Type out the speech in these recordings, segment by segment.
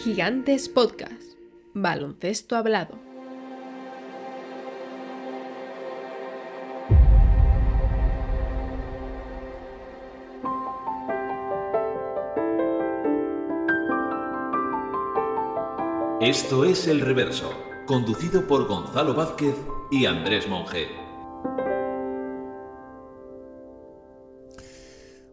Gigantes Podcast, baloncesto hablado. Esto es El Reverso, conducido por Gonzalo Vázquez y Andrés Monge.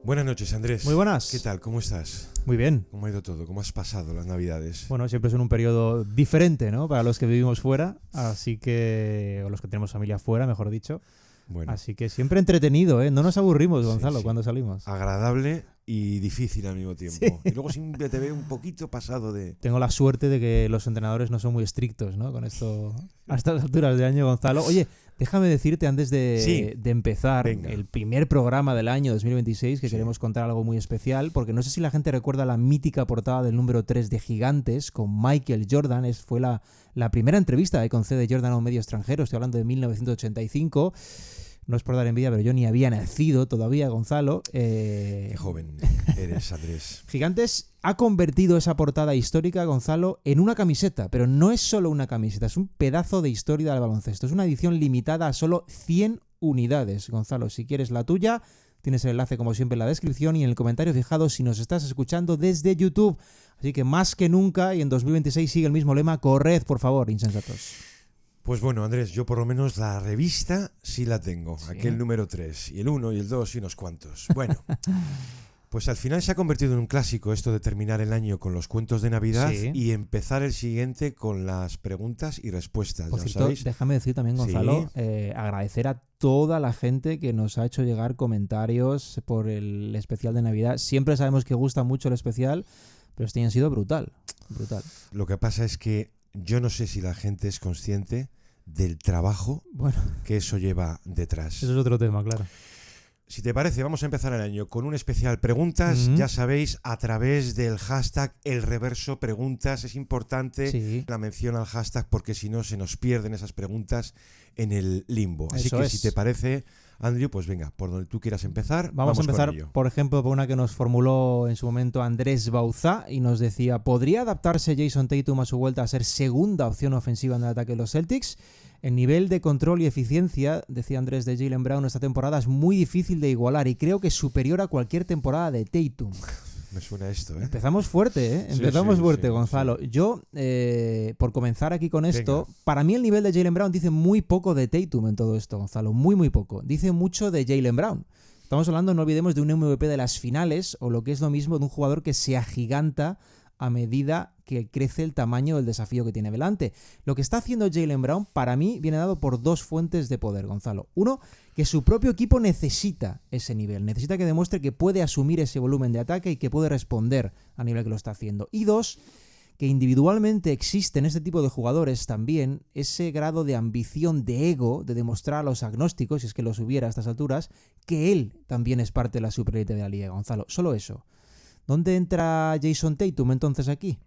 Buenas noches, Andrés. Muy buenas. ¿Qué tal? ¿Cómo estás? Muy bien. ¿Cómo ha ido todo? ¿Cómo has pasado las Navidades? Bueno, siempre son un periodo diferente, ¿no? Para los que vivimos fuera, así que... o los que tenemos familia fuera, mejor dicho. Bueno, Así que siempre entretenido, ¿eh? No nos aburrimos, Gonzalo, sí. cuando salimos. Agradable y difícil al mismo tiempo. Sí. Y luego siempre te veo un poquito pasado de... Tengo la suerte de que los entrenadores no son muy estrictos, ¿no? Con esto a estas alturas de año, Gonzalo. Oye, déjame decirte antes de empezar Venga. el primer programa del año 2026 que queremos contar algo muy especial, porque no sé si la gente recuerda la mítica portada del número 3 de Gigantes con Michael Jordan. Fue la primera entrevista que concede Jordan a un medio extranjero. Estoy hablando de 1985. No es por dar envidia, pero yo ni había nacido todavía, Gonzalo. Qué joven eres, Andrés. Gigantes ha convertido esa portada histórica, Gonzalo, en una camiseta, pero no es solo una camiseta, es un pedazo de historia del baloncesto. Es una edición limitada a solo 100 unidades, Gonzalo. Si quieres la tuya, tienes el enlace como siempre en la descripción y en el comentario fijado si nos estás escuchando desde YouTube. Así que más que nunca, y en 2026 sigue el mismo lema, corred, por favor, insensatos. Pues bueno, Andrés, yo por lo menos la revista sí la tengo. ¿Sí? Aquel número 3, y el 1 y el 2 y unos cuantos. Bueno, pues al final se ha convertido en un clásico esto de terminar el año con los cuentos de Navidad Sí. y empezar el siguiente con las preguntas y respuestas. Por ¿Ya cierto, sabéis? déjame decir también, Gonzalo, Sí. agradecer a toda la gente que nos ha hecho llegar comentarios por el especial de Navidad. Siempre sabemos que gusta mucho el especial, pero este año ha sido brutal. Brutal. Lo que pasa es que yo no sé si la gente es consciente del trabajo Bueno, que eso lleva detrás. eso es otro tema, claro. Si te parece, vamos a empezar el año con un especial preguntas, Ujú. ya sabéis, a través del hashtag El Reverso Preguntas. Es importante Sí. la mención al hashtag porque si no se nos pierden esas preguntas en el limbo. Así Eso que es. si te parece, Andrew, pues venga, por donde tú quieras empezar, Vamos a empezar, con ello. por ejemplo, por una que nos formuló en su momento Andrés Bauzá y nos decía, ¿podría adaptarse Jason Tatum a su vuelta a ser segunda opción ofensiva en el ataque de los Celtics? El nivel de control y eficiencia, decía Andrés, de Jaylen Brown esta temporada es muy difícil de igualar y creo que es superior a cualquier temporada de Tatum. Me suena esto, ¿eh? Empezamos fuerte, ¿eh? Sí, Empezamos sí, fuerte, sí, Gonzalo. sí. Yo, por comenzar aquí con esto, Venga. para mí el nivel de Jaylen Brown dice muy poco de Tatum en todo esto, Gonzalo. Muy, muy poco. Dice mucho de Jaylen Brown. Estamos hablando, no olvidemos, de un MVP de las finales o lo que es lo mismo de un jugador que se agiganta a medida que crece el tamaño del desafío que tiene delante. Lo que está haciendo Jaylen Brown, para mí, viene dado por dos fuentes de poder, Gonzalo. Uno, que su propio equipo necesita ese nivel. Necesita que demuestre que puede asumir ese volumen de ataque y que puede responder a nivel que lo está haciendo. Y dos, que individualmente existe en este tipo de jugadores también ese grado de ambición, de ego, de demostrar a los agnósticos, si es que los hubiera a estas alturas, que él también es parte de la superélite de la liga, Gonzalo. Solo eso. ¿Dónde entra Jason Tatum entonces aquí?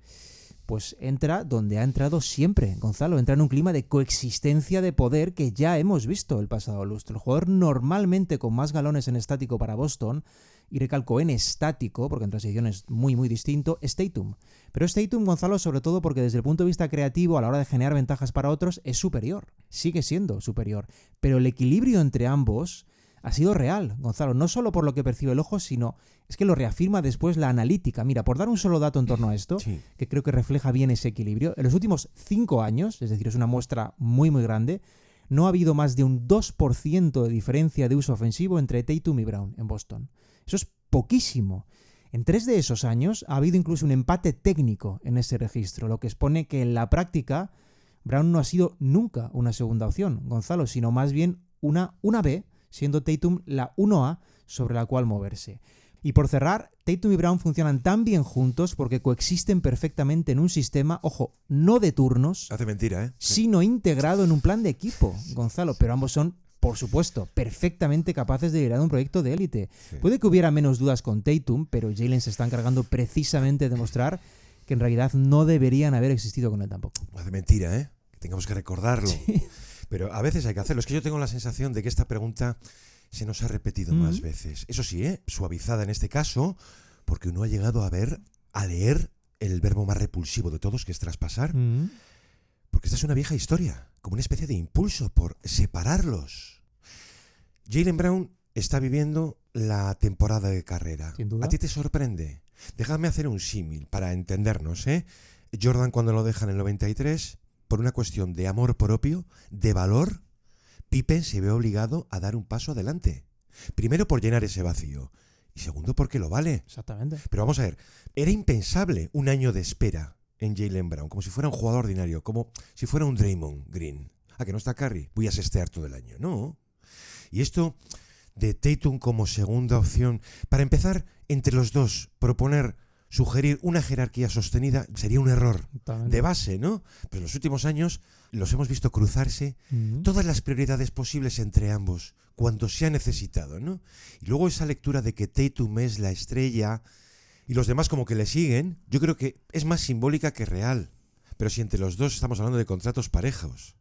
Pues entra donde ha entrado siempre, Gonzalo. Entra en un clima de coexistencia de poder que ya hemos visto el pasado lustro. El jugador normalmente con más galones en estático para Boston, y recalco en estático, porque en transición es muy muy distinto, es Tatum. Pero es Tatum, Gonzalo, sobre todo porque desde el punto de vista creativo, a la hora de generar ventajas para otros, es superior. Sigue siendo superior. Pero el equilibrio entre ambos ha sido real, Gonzalo, no solo por lo que percibe el ojo, sino es que lo reafirma después la analítica. Mira, por dar un solo dato en torno a esto, Sí. que creo que refleja bien ese equilibrio, en los últimos 5 años, es decir, es una muestra muy muy grande, no ha habido más de un 2% de diferencia de uso ofensivo entre Tatum y Brown en Boston. Eso es poquísimo. En 3 de esos años ha habido incluso un empate técnico en ese registro, lo que expone que en la práctica Brown no ha sido nunca una segunda opción, Gonzalo, sino más bien una B, siendo Tatum la 1A sobre la cual moverse. Y por cerrar, Tatum y Brown funcionan tan bien juntos porque coexisten perfectamente en un sistema, ojo, no de turnos, Hace mentira, ¿eh? sino integrado en un plan de equipo, Gonzalo, pero ambos son, por supuesto, perfectamente capaces de liderar un proyecto de élite. Sí. Puede que hubiera menos dudas con Tatum, pero Jaylen se está encargando precisamente de demostrar que en realidad no deberían haber existido con él tampoco. Hace mentira, ¿eh? Que tengamos que recordarlo. Pero a veces hay que hacerlo. Es que yo tengo la sensación de que esta pregunta se nos ha repetido más veces. Eso sí, suavizada en este caso, porque uno ha llegado a leer el verbo más repulsivo de todos, que es traspasar, porque esta es una vieja historia, como una especie de impulso por separarlos. Jaylen Brown está viviendo la temporada de carrera. Sin duda. ¿A ti te sorprende? Déjame hacer un símil para entendernos, ¿eh? Jordan, cuando lo deja en el 93, por una cuestión de amor propio, de valor, Pippen se ve obligado a dar un paso adelante. Primero por llenar ese vacío y segundo porque lo vale. Exactamente. Pero vamos a ver, era impensable un año de espera en Jaylen Brown, como si fuera un jugador ordinario, como si fuera un Draymond Green. ¿A que no está Curry? Voy a sestear todo el año. No. Y esto de Tatum como segunda opción, para empezar, entre los dos, sugerir una jerarquía sostenida sería un error Totalmente. de base, ¿no? Pero en los últimos años los hemos visto cruzarse todas las prioridades posibles entre ambos, cuando se ha necesitado, ¿no? Y luego esa lectura de que Tatum es la estrella y los demás como que le siguen, yo creo que es más simbólica que real. Pero si entre los dos estamos hablando de contratos parejos.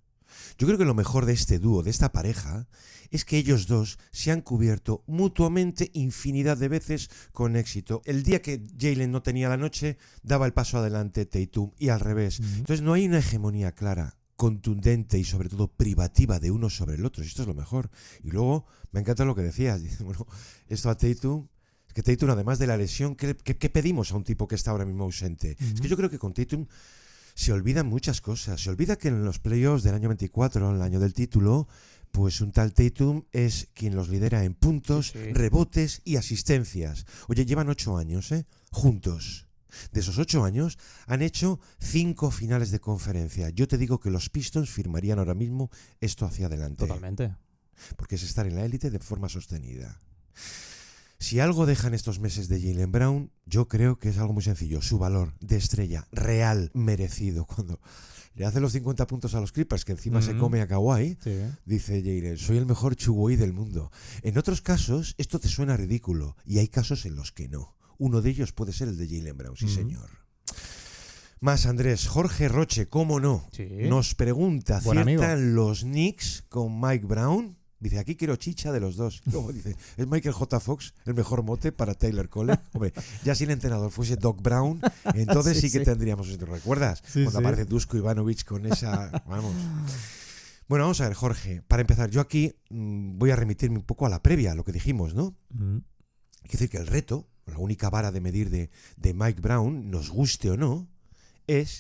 Yo creo que lo mejor de este dúo, de esta pareja, es que ellos dos se han cubierto mutuamente infinidad de veces con éxito. El día que Jaylen no tenía la noche, daba el paso adelante Tatum y al revés. Entonces no hay una hegemonía clara, contundente y sobre todo privativa de uno sobre el otro. Esto es lo mejor. Y luego me encanta lo que decías. Dice, bueno, esto a Tatum... Es que Tatum, además de la lesión, ¿qué pedimos a un tipo que está ahora mismo ausente? Es que yo creo que con Tatum se olvidan muchas cosas. Se olvida que en los playoffs del año 24, en el año del título, pues un tal Tatum es quien los lidera en puntos, rebotes y asistencias. Oye, llevan 8 años, juntos. De esos 8 años han hecho 5 finales de conferencia. Yo te digo que los Pistons firmarían ahora mismo esto hacia adelante. Totalmente. Porque es estar en la élite de forma sostenida. Si algo dejan estos meses de Jaylen Brown, yo creo que es algo muy sencillo. Su valor de estrella real, merecido. Cuando le hace los 50 puntos a los Clippers, que encima se come a Kawhi, dice Jaylen, soy el mejor Chugoy del mundo. En otros casos, esto te suena ridículo. Y hay casos en los que no. Uno de ellos puede ser el de Jaylen Brown, sí señor. Más, Andrés. Jorge Roche, ¿cómo no? Sí. Nos pregunta, Buen ¿ciertan amigo. los Knicks con Mike Brown? Dice, aquí quiero chicha de los dos. Luego dice, ¿es Michael J. Fox el mejor mote para Taylor College? Hombre, ya si el entrenador fuese Doc Brown, entonces sí que tendríamos... ¿Te recuerdas? Cuando aparece Dusko Ivanovic con esa... Vamos. Bueno, vamos a ver, Jorge. Para empezar, yo aquí voy a remitirme un poco a la previa, a lo que dijimos, ¿no? Hay que decir que el reto, la única vara de medir de Mike Brown, nos guste o no,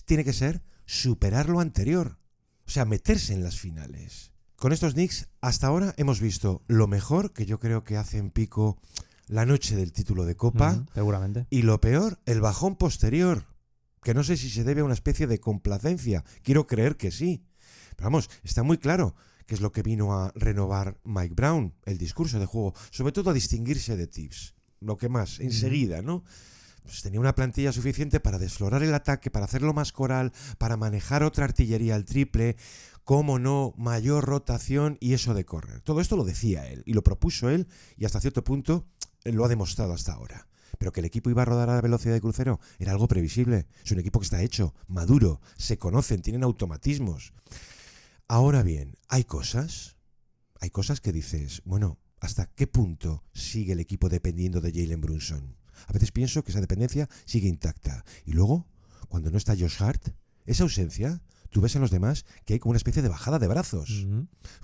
tiene que ser superar lo anterior. O sea, meterse en las finales. Con estos Knicks, hasta ahora hemos visto lo mejor, que yo creo que hacen pico la noche del título de Copa. Seguramente. Y lo peor, el bajón posterior, que no sé si se debe a una especie de complacencia. Quiero creer que sí. Pero vamos, está muy claro que es lo que vino a renovar Mike Brown, el discurso de juego, sobre todo a distinguirse de Tibbs. Lo que más, enseguida, ¿no? Pues tenía una plantilla suficiente para desflorar el ataque, para hacerlo más coral, para manejar otra artillería al triple, cómo no, mayor rotación y eso de correr. Todo esto lo decía él y lo propuso él y hasta cierto punto lo ha demostrado hasta ahora. Pero que el equipo iba a rodar a la velocidad de crucero era algo previsible. Es un equipo que está hecho, maduro, se conocen, tienen automatismos. Ahora bien, hay cosas que dices, bueno, ¿hasta qué punto sigue el equipo dependiendo de Jalen Brunson? A veces pienso que esa dependencia sigue intacta. Y luego, cuando no está Josh Hart, esa ausencia, tú ves en los demás que hay como una especie de bajada de brazos.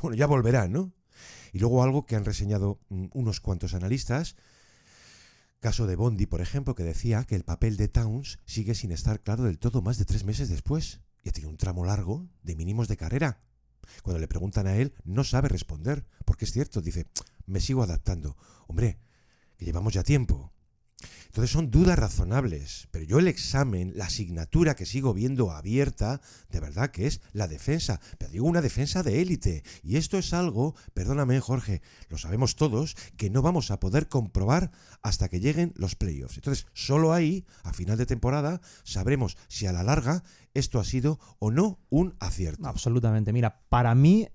Bueno, ya volverá, ¿no? Y luego algo que han reseñado unos cuantos analistas, caso de Bondi, por ejemplo, que decía que el papel de Towns sigue sin estar claro del todo más de 3 meses después. Y tiene un tramo largo de mínimos de carrera. Cuando le preguntan a él, no sabe responder, porque es cierto, dice, me sigo adaptando. Hombre, que llevamos ya tiempo. Entonces son dudas razonables, pero yo el examen, la asignatura que sigo viendo abierta, de verdad que es la defensa, pero digo una defensa de élite, y esto es algo, perdóname Jorge, lo sabemos todos, que no vamos a poder comprobar hasta que lleguen los playoffs. Entonces solo ahí, a final de temporada, sabremos si a la larga esto ha sido o no un acierto. Absolutamente. Mira, para mí,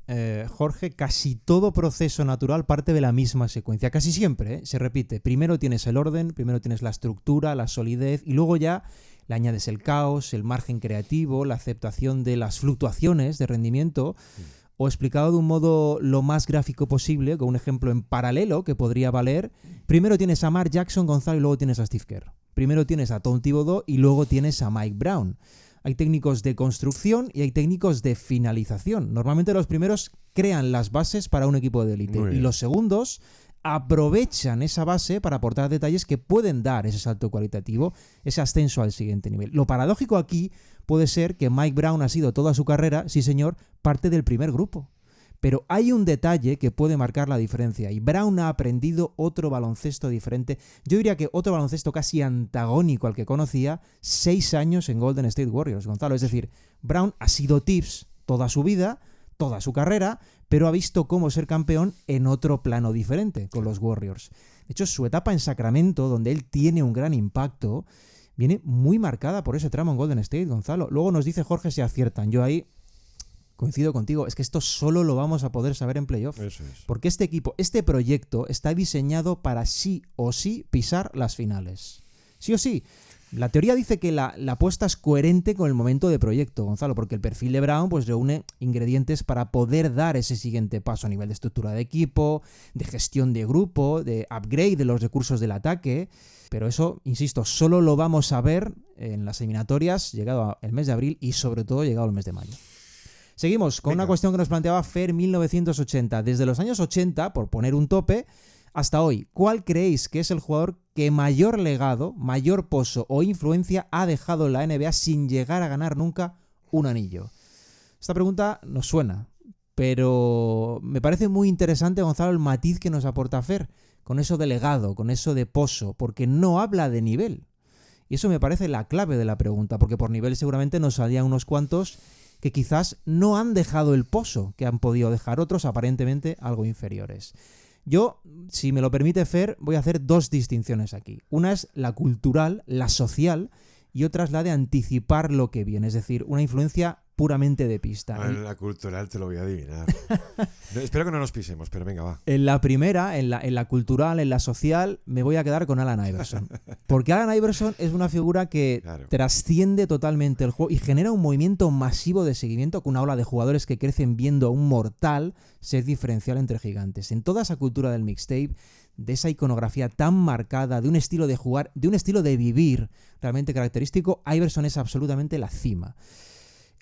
Jorge, casi todo proceso natural parte de la misma secuencia. Casi siempre, se repite. Primero tienes el orden, primero tienes la estructura, la solidez, y luego ya le añades el caos, el margen creativo, la aceptación de las fluctuaciones de rendimiento, o explicado de un modo lo más gráfico posible, con un ejemplo en paralelo que podría valer. Primero tienes a Mark Jackson, Gonzalo, y luego tienes a Steve Kerr. Primero tienes a Tom Thibodeau y luego tienes a Mike Brown. Hay técnicos de construcción y hay técnicos de finalización. Normalmente los primeros crean las bases para un equipo de élite y los segundos aprovechan esa base para aportar detalles que pueden dar ese salto cualitativo, ese ascenso al siguiente nivel. Lo paradójico aquí puede ser que Mike Brown ha sido toda su carrera, sí señor, parte del primer grupo. Pero hay un detalle que puede marcar la diferencia y Brown ha aprendido otro baloncesto diferente. Yo diría que otro baloncesto casi antagónico al que conocía 6 años en Golden State Warriors, Gonzalo. Es decir, Brown ha sido Tibbs toda su vida, toda su carrera, pero ha visto cómo ser campeón en otro plano diferente con los Warriors. De hecho, su etapa en Sacramento, donde él tiene un gran impacto, viene muy marcada por ese tramo en Golden State, Gonzalo. Luego nos dice Jorge si aciertan. Yo ahí coincido contigo, es que esto solo lo vamos a poder saber en playoff. Eso es. Porque este equipo, este proyecto está diseñado para sí o sí pisar las finales. Sí o sí. La teoría dice que la apuesta es coherente con el momento de proyecto, Gonzalo, porque el perfil de Brown pues reúne ingredientes para poder dar ese siguiente paso a nivel de estructura de equipo, de gestión de grupo, de upgrade de los recursos del ataque. Pero eso, insisto, solo lo vamos a ver en las eliminatorias llegado el mes de abril y sobre todo llegado el mes de mayo. Seguimos con una cuestión que nos planteaba Fer 1980. Desde los años 80, por poner un tope, hasta hoy, ¿cuál creéis que es el jugador que mayor legado, mayor pozo o influencia ha dejado en la NBA sin llegar a ganar nunca un anillo? Esta pregunta nos suena, pero me parece muy interesante, Gonzalo, el matiz que nos aporta Fer, con eso de legado, con eso de pozo, porque no habla de nivel. Y eso me parece la clave de la pregunta, porque por nivel seguramente nos salían unos cuantos que quizás no han dejado el pozo que han podido dejar otros aparentemente algo inferiores. Yo, si me lo permite Fer, voy a hacer 2 distinciones aquí. Una es la cultural, la social, y otra es la de anticipar lo que viene, es decir, una influencia puramente de pista. En la cultural te lo voy a adivinar. Espero que no nos pisemos, pero venga, va. En la primera, en la cultural, en la social, me voy a quedar con Allen Iverson. Porque Allen Iverson es una figura que trasciende totalmente el juego y genera un movimiento masivo de seguimiento con una ola de jugadores que crecen viendo a un mortal ser diferencial entre gigantes. En toda esa cultura del mixtape, de esa iconografía tan marcada, de un estilo de jugar, de un estilo de vivir realmente característico, Iverson es absolutamente la cima.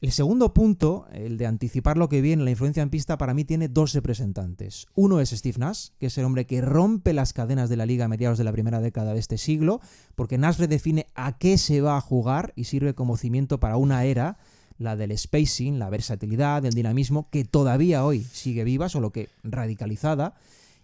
El segundo punto, el de anticipar lo que viene, la influencia en pista, para mí tiene 2 representantes. Uno es Steve Nash, que es el hombre que rompe las cadenas de la liga a mediados de la primera década de este siglo, porque Nash redefine a qué se va a jugar y sirve como cimiento para una era, la del spacing, la versatilidad, el dinamismo, que todavía hoy sigue viva, solo que radicalizada.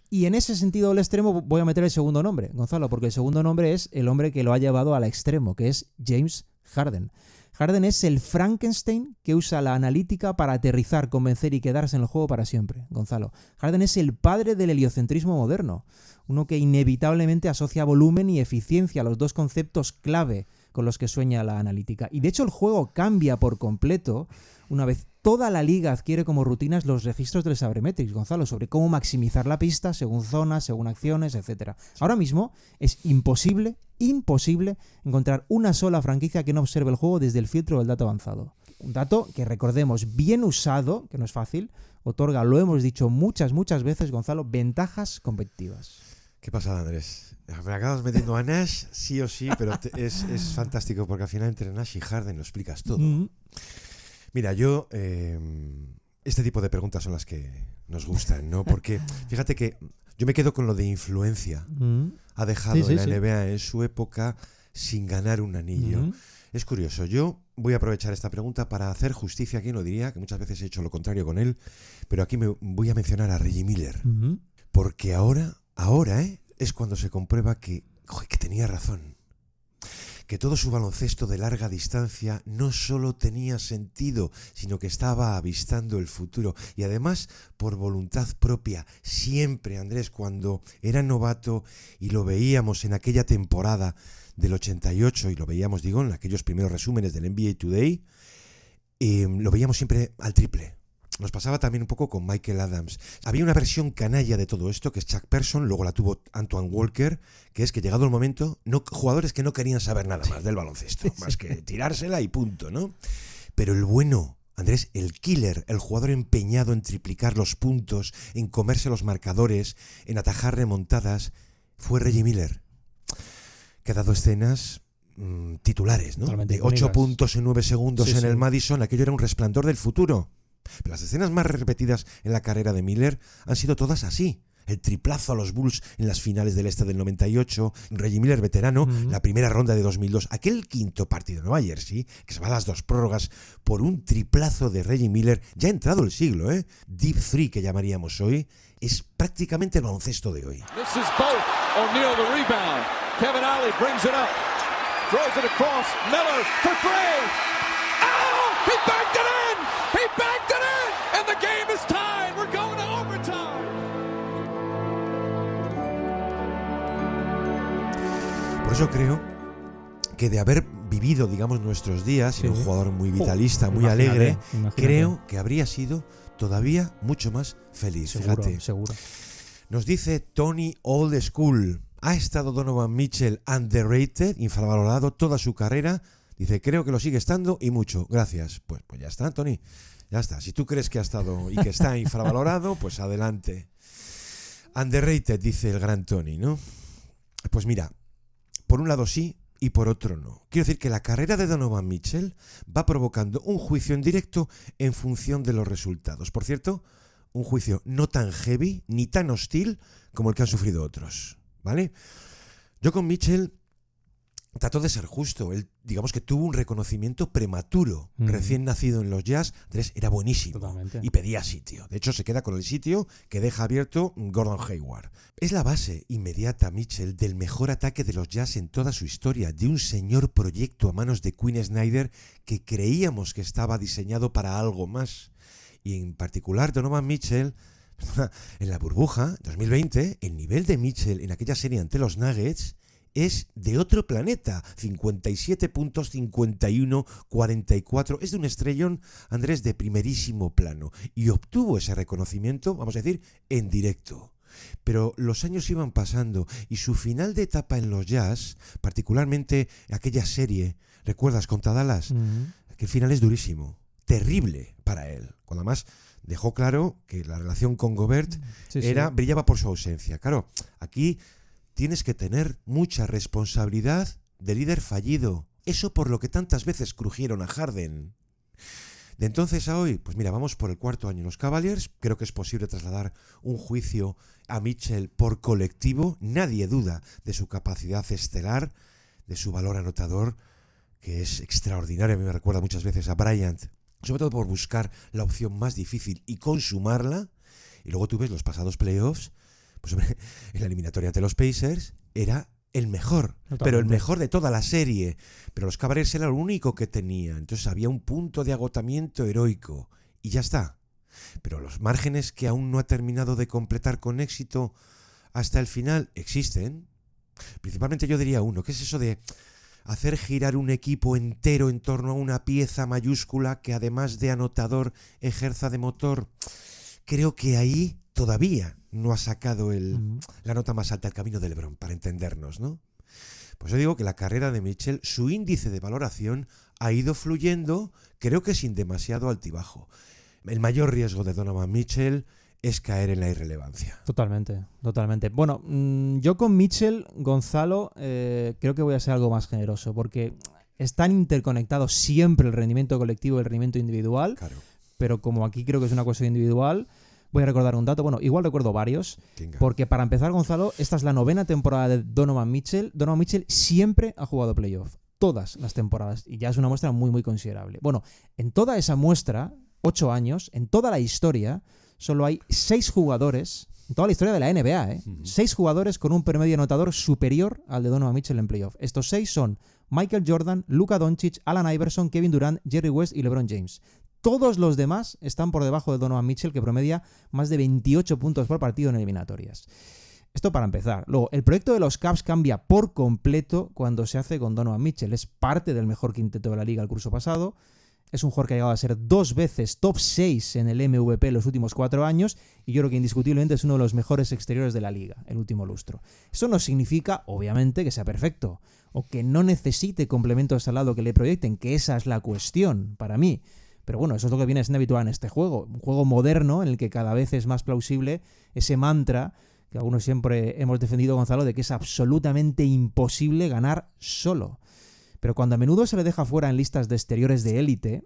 Y en ese sentido del extremo voy a meter el segundo nombre, Gonzalo, porque el segundo nombre es el hombre que lo ha llevado al extremo, que es James Harden. Harden es el Frankenstein que usa la analítica para aterrizar, convencer y quedarse en el juego para siempre, Gonzalo. Harden es el padre del heliocentrismo moderno, uno que inevitablemente asocia volumen y eficiencia, los 2 conceptos clave con los que sueña la analítica. Y de hecho el juego cambia por completo una vez toda la liga adquiere como rutinas los registros del Sabermetrics, Gonzalo, sobre cómo maximizar la pista según zonas, según acciones, etc. Ahora mismo es imposible encontrar una sola franquicia que no observe el juego desde el filtro del dato avanzado. Un dato que, recordemos, bien usado, que no es fácil, otorga, lo hemos dicho muchas veces, Gonzalo, ventajas competitivas. Qué pasada, Andrés. Me acabas metiendo a Nash, sí o sí, pero es fantástico porque al final entre Nash y Harden lo explicas todo. Mira, yo... este tipo de preguntas son las que nos gustan, ¿no? Porque fíjate que yo me quedo con lo de influencia. Ha dejado la NBA en su época sin ganar un anillo. Es curioso. Yo voy a aprovechar esta pregunta para hacer justicia a quien lo diría, que muchas veces he hecho lo contrario con él, pero aquí me voy a mencionar a Reggie Miller. Porque ahora es cuando se comprueba que tenía razón. Que todo su baloncesto de larga distancia no solo tenía sentido, sino que estaba avistando el futuro. Y además, por voluntad propia, siempre, Andrés, cuando era novato y lo veíamos en aquella temporada del 88, y lo veíamos, digo, en aquellos primeros resúmenes del NBA Today, lo veíamos siempre al triple. Nos pasaba también un poco con Michael Adams. Había una versión canalla de todo esto, que es Chuck Person, luego la tuvo Antoine Walker, que es que llegado el momento, jugadores que no querían saber nada más del baloncesto, más que tirársela y punto, ¿no? Pero el bueno, Andrés, el killer, el jugador empeñado en triplicar los puntos, en comerse los marcadores, en atajar remontadas, fue Reggie Miller, que ha dado escenas titulares, ¿no? Totalmente De 8 icónicas. puntos en 9 segundos Sí, en sí. el Madison, aquello era un resplandor del futuro. Pero las escenas más repetidas en la carrera de Miller han sido todas así. El triplazo a los Bulls en las finales del Este del 98, Reggie Miller veterano, la primera ronda de 2002, aquel quinto partido de Nueva Jersey, que se va a las 2 prórrogas por un triplazo de Reggie Miller, ya ha entrado el siglo, ¿eh? Deep Three, que llamaríamos hoy, es prácticamente el baloncesto de hoy. This is Bolt. O'Neal the rebound. Kevin Ollie brings it up. Throws it across. Miller for three. Oh! He backed it in! He backed it in! And the game is tied. We're going to overtime. Por eso creo que de haber vivido, digamos, nuestros días, Sí. y un jugador muy vitalista, muy Imagínate, alegre, imagínate. creo que habría sido todavía mucho más feliz. Seguro, Fíjate. seguro. Nos dice Tony Old School. ¿Ha estado Donovan Mitchell underrated, infravalorado toda su carrera? Dice, creo que lo sigue estando y mucho. Gracias. Pues ya está, Tony. Ya está. Si tú crees que ha estado y que está infravalorado, pues adelante. Underrated, dice el gran Tony, ¿no? Pues mira, por un lado sí y por otro no. Quiero decir que la carrera de Donovan Mitchell va provocando un juicio en directo en función de los resultados. Por cierto, un juicio no tan heavy ni tan hostil como el que han sufrido otros, ¿vale? Yo con Mitchell trato de ser justo. Él, digamos que tuvo un reconocimiento prematuro. Recién nacido en los Jazz, Andrés era buenísimo. Totalmente. Y pedía sitio. De hecho, se queda con el sitio que deja abierto Gordon Hayward. Es la base inmediata, Mitchell, del mejor ataque de los Jazz en toda su historia, de un señor proyecto a manos de Quinn Snyder que creíamos que estaba diseñado para algo más. Y en particular Donovan Mitchell, en la burbuja 2020, el nivel de Mitchell en aquella serie ante los Nuggets es de otro planeta. 57 puntos, 51, 44. Es de un estrellón, Andrés, de primerísimo plano. Y obtuvo ese reconocimiento, vamos a decir, en directo. Pero los años iban pasando y su final de etapa en los Jazz, particularmente aquella serie, ¿recuerdas? Contra Dallas, que el final es durísimo, terrible para él. Cuando además dejó claro que la relación con Gobert brillaba por su ausencia. Claro, aquí tienes que tener mucha responsabilidad de líder fallido. Eso por lo que tantas veces crujieron a Harden. De entonces a hoy, pues mira, vamos por el 4º año en los Cavaliers. Creo que es posible trasladar un juicio a Mitchell por colectivo. Nadie duda de su capacidad estelar, de su valor anotador, que es extraordinario. A mí me recuerda muchas veces a Bryant, sobre todo por buscar la opción más difícil y consumarla. Y luego tú ves los pasados playoffs, pues hombre, en la eliminatoria ante los Pacers era el mejor, pero el mejor de toda la serie. Pero los Cavaliers era lo único que tenían. Entonces había un punto de agotamiento heroico y ya está. Pero los márgenes que aún no ha terminado de completar con éxito hasta el final existen. Principalmente yo diría uno, que es eso de hacer girar un equipo entero en torno a una pieza mayúscula que además de anotador ejerza de motor. Creo que ahí todavía no ha sacado la nota más alta, el camino de LeBron, para entendernos, ¿no? Pues yo digo que la carrera de Mitchell, su índice de valoración ha ido fluyendo, creo que sin demasiado altibajo. El mayor riesgo de Donovan Mitchell es caer en la irrelevancia. Totalmente, totalmente. Bueno, yo con Mitchell, Gonzalo, creo que voy a ser algo más generoso, porque están interconectados siempre el rendimiento colectivo y el rendimiento individual, Claro. pero como aquí creo que es una cuestión individual, voy a recordar un dato, bueno, igual recuerdo varios, Venga. porque para empezar, Gonzalo, esta es la 9ª temporada de Donovan Mitchell. Donovan Mitchell siempre ha jugado playoff, todas las temporadas, y ya es una muestra muy, muy considerable. Bueno, en toda esa muestra, 8 años, en toda la historia, solo hay 6 jugadores, en toda la historia de la NBA, 6 jugadores con un promedio anotador superior al de Donovan Mitchell en playoff. Estos 6 son Michael Jordan, Luka Doncic, Allen Iverson, Kevin Durant, Jerry West y LeBron James. Todos los demás están por debajo de Donovan Mitchell, que promedia más de 28 puntos por partido en eliminatorias. Esto para empezar. Luego, el proyecto de los Cavs cambia por completo cuando se hace con Donovan Mitchell. Es parte del mejor quinteto de la liga el curso pasado. Es un jugador que ha llegado a ser 2 veces top 6 en el MVP en los últimos 4 años y yo creo que indiscutiblemente es uno de los mejores exteriores de la liga, el último lustro. Eso no significa, obviamente, que sea perfecto o que no necesite complementos al lado que le proyecten, que esa es la cuestión para mí. Pero bueno, eso es lo que viene siendo habitual en este juego. Un juego moderno en el que cada vez es más plausible ese mantra que algunos siempre hemos defendido, Gonzalo, de que es absolutamente imposible ganar solo. Pero cuando a menudo se le deja fuera en listas de exteriores de élite,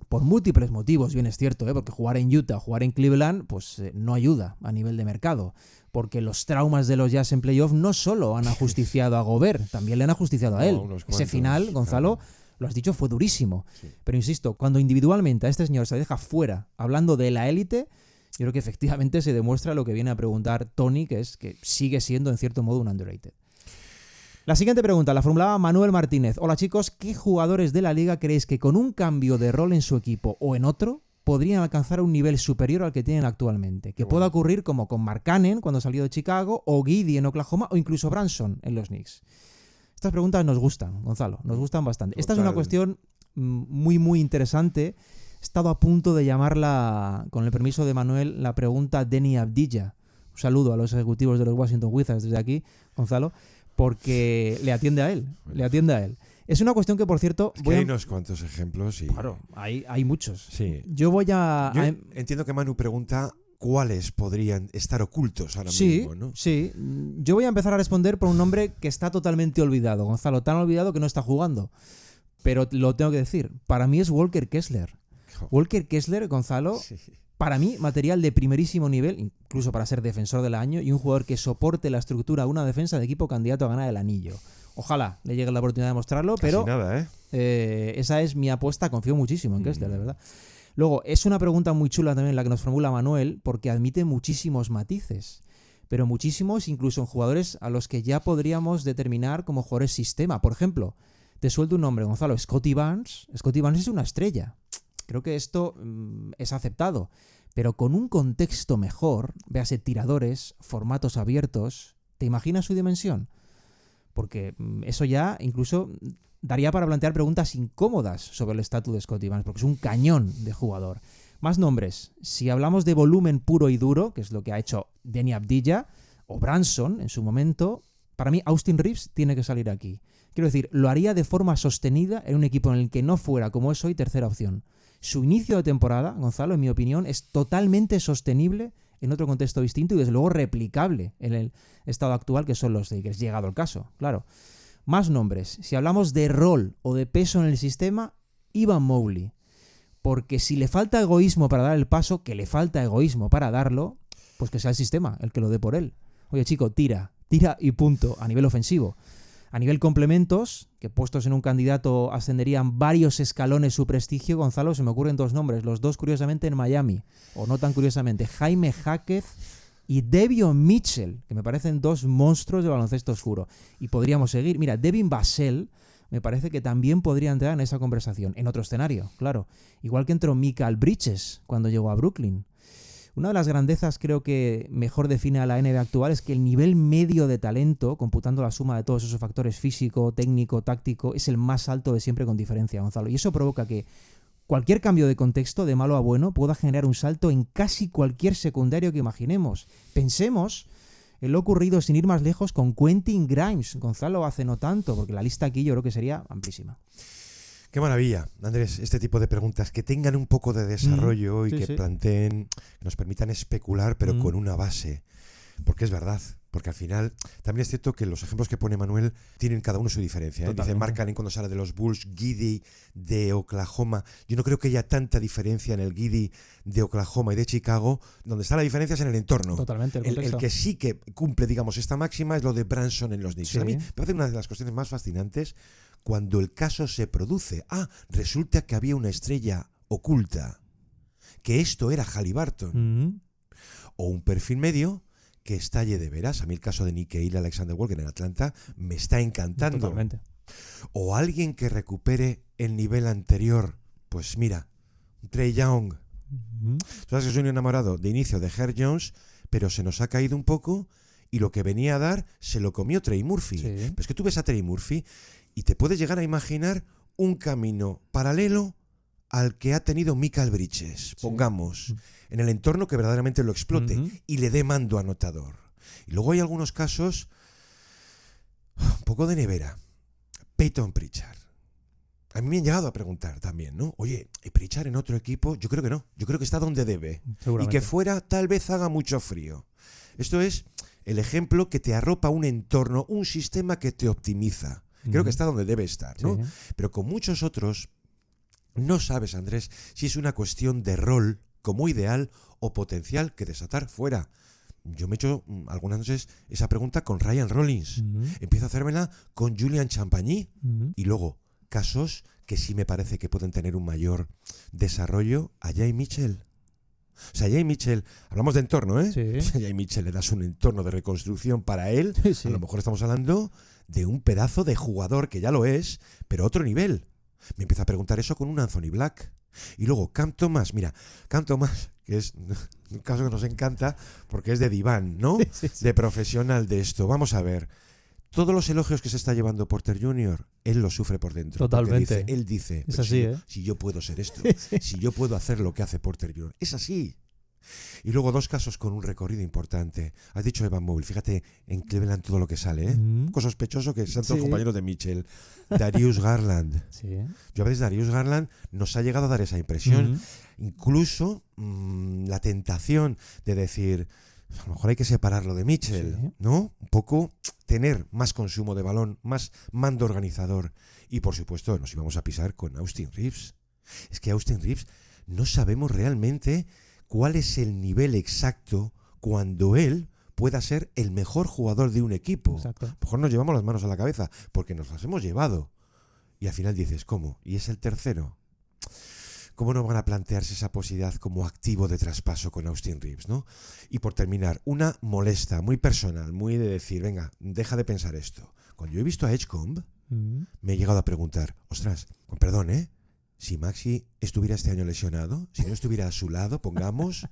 por múltiples motivos, bien es cierto, porque jugar en Utah o jugar en Cleveland pues no ayuda a nivel de mercado, porque los traumas de los Jazz en playoff no solo han ajusticiado a Gobert, también le han ajusticiado a él. Ese final, Gonzalo, lo has dicho, fue durísimo. Sí. Pero insisto, cuando individualmente a este señor se deja fuera hablando de la élite, yo creo que efectivamente se demuestra lo que viene a preguntar Tony, que es que sigue siendo en cierto modo un underrated. La siguiente pregunta la formulaba Manuel Martínez. Hola chicos, ¿qué jugadores de la liga creéis que con un cambio de rol en su equipo o en otro podrían alcanzar un nivel superior al que tienen actualmente? Que pueda ocurrir como con Mark Cannon cuando salió de Chicago, o Giddey en Oklahoma, o incluso Branson en los Knicks. Estas preguntas nos gustan, Gonzalo, nos gustan bastante. Total. Esta es una cuestión muy, muy interesante. He estado a punto de llamarla, con el permiso de Manuel, la pregunta Deni Avdija. Un saludo a los ejecutivos de los Washington Wizards desde aquí, Gonzalo, porque le atiende a él. Es una cuestión que, por cierto... Hay unos cuantos ejemplos y... Claro, hay muchos. Sí. Yo entiendo que Manu pregunta cuáles podrían estar ocultos ahora mismo, ¿no? Sí. Yo voy a empezar a responder por un nombre que está totalmente olvidado, Gonzalo. Tan olvidado que no está jugando. Pero lo tengo que decir. Para mí es Walker Kessler. Walker Kessler, Gonzalo... Sí. Para mí, material de primerísimo nivel, incluso para ser defensor del año, y un jugador que soporte la estructura de una defensa de equipo candidato a ganar el anillo. Ojalá le llegue la oportunidad de mostrarlo, Casi pero nada, esa es mi apuesta. Confío muchísimo en Kessler, de verdad. Luego, es una pregunta muy chula también la que nos formula Manuel, porque admite muchísimos matices, pero muchísimos incluso en jugadores a los que ya podríamos determinar como jugadores sistema. Por ejemplo, te suelto un nombre, Gonzalo, Scottie Barnes. Scottie Barnes es una estrella. Creo que esto es aceptado, pero con un contexto mejor, véase tiradores, formatos abiertos, ¿te imaginas su dimensión? Porque eso ya incluso daría para plantear preguntas incómodas sobre el estatus de Scottie Barnes, porque es un cañón de jugador. Más nombres. Si hablamos de volumen puro y duro, que es lo que ha hecho Deni Avdija o Branson en su momento, para mí Austin Reeves tiene que salir aquí. Quiero decir, lo haría de forma sostenida en un equipo en el que no fuera, como es hoy, tercera opción. Su inicio de temporada, Gonzalo, en mi opinión, es totalmente sostenible en otro contexto distinto y desde luego replicable en el estado actual que son los Lakers, llegado el caso, claro. Más nombres. Si hablamos de rol o de peso en el sistema, Evan Mobley. Porque si le falta egoísmo para dar el paso, que le falta egoísmo para darlo, pues que sea el sistema el que lo dé por él. Oye, chico, tira y punto, a nivel ofensivo. A nivel complementos, que puestos en un candidato ascenderían varios escalones su prestigio, Gonzalo, se me ocurren dos nombres, los dos curiosamente en Miami, o no tan curiosamente, Jaime Jaquez y Devion Mitchell, que me parecen dos monstruos de baloncesto oscuro. Y podríamos seguir. Mira, Devin Vassell me parece que también podría entrar en esa conversación, en otro escenario, claro. Igual que entró Mikal Bridges cuando llegó a Brooklyn. Una de las grandezas creo que mejor define a la NBA actual es que el nivel medio de talento, computando la suma de todos esos factores físico, técnico, táctico, es el más alto de siempre con diferencia, Gonzalo. Y eso provoca que cualquier cambio de contexto, de malo a bueno, pueda generar un salto en casi cualquier secundario que imaginemos. Pensemos en lo ocurrido, sin ir más lejos, con Quentin Grimes, Gonzalo, hace no tanto, porque la lista aquí yo creo que sería amplísima. Qué maravilla, Andrés, este tipo de preguntas que tengan un poco de desarrollo y que planteen, que nos permitan especular, pero con una base. Porque es verdad, porque al final también es cierto que los ejemplos que pone Manuel tienen cada uno su diferencia. Dice Mark Cannon cuando sale de los Bulls, Giddey de Oklahoma. Yo no creo que haya tanta diferencia en el Giddey de Oklahoma y de Chicago. Donde está la diferencia es en el entorno. Totalmente, el que sí que cumple, digamos, esta máxima es lo de Branson en los Knicks. Sí. A mí me parece una de las cuestiones más fascinantes cuando el caso se produce. Resulta que había una estrella oculta, que esto era Haliburton. O un perfil medio que estalle de veras. A mí el caso de Nickeil Alexander Walker en Atlanta me está encantando. Totalmente. O alguien que recupere el nivel anterior. Pues mira, Trae Young. Sabes que soy un enamorado de inicio de Herb Jones, pero se nos ha caído un poco y lo que venía a dar se lo comió Trey Murphy. Sí. Pero es que tú ves a Trey Murphy y te puedes llegar a imaginar un camino paralelo al que ha tenido Mikal Bridges, pongamos, en el entorno que verdaderamente lo explote y le dé mando anotador. Y luego hay algunos casos un poco de nevera. Peyton Pritchard. A mí me han llegado a preguntar también, ¿no? Oye, ¿y Pritchard en otro equipo? Yo creo que no. Yo creo que está donde debe. Y que fuera tal vez haga mucho frío. Esto es el ejemplo que te arropa un entorno, un sistema que te optimiza. Creo que está donde debe estar, ¿no? Sí. Pero con muchos otros, no sabes, Andrés, si es una cuestión de rol como ideal o potencial que desatar fuera. Yo me he hecho algunas noches esa pregunta con Ryan Rollins. Empiezo a hacérmela con Julian Champagny. Y luego, casos que sí me parece que pueden tener un mayor desarrollo, a Jay Mitchell. O sea, Jay Mitchell, hablamos de entorno, ¿eh? Sí. A Jay Mitchell le das un entorno de reconstrucción para él. Sí. A lo mejor estamos hablando de un pedazo de jugador que ya lo es, pero otro nivel. Me empiezo a preguntar eso con un Anthony Black. Y luego Cam Thomas, mira, Cam Thomas, que es un caso que nos encanta porque es de diván, ¿no? Sí. De profesional de esto. Vamos a ver. Todos los elogios que se está llevando Porter Jr., él los sufre por dentro. Totalmente. Él dice, Es pero así, si yo puedo ser esto, Sí. si yo puedo hacer lo que hace Porter Jr., es así. Y luego dos casos con un recorrido importante. Has dicho Evan Mobley, fíjate en Cleveland todo lo que sale, ¿eh? Un poco sospechoso que sean todos Sí. compañeros de Mitchell. Darius Garland. Sí. Yo a veces Darius Garland nos ha llegado a dar esa impresión. Incluso la tentación de decir, a lo mejor hay que separarlo de Mitchell, Sí. ¿no? Un poco tener más consumo de balón, más mando organizador. Y por supuesto nos íbamos a pisar con Austin Reeves. Es que Austin Reeves no sabemos realmente cuál es el nivel exacto cuando él pueda ser el mejor jugador de un equipo. Exacto. A lo mejor nos llevamos las manos a la cabeza porque nos las hemos llevado. Y al final dices, ¿cómo? ¿Y es el tercero? ¿Cómo no van a plantearse esa posibilidad como activo de traspaso con Austin Reeves, ¿no? Y por terminar, una molesta, muy personal, muy de decir, venga, deja de pensar esto. Cuando yo he visto a Edgecombe, me he llegado a preguntar, ostras, con perdón, ¿eh? Si Maxi estuviera este año lesionado, si no estuviera a su lado, pongamos,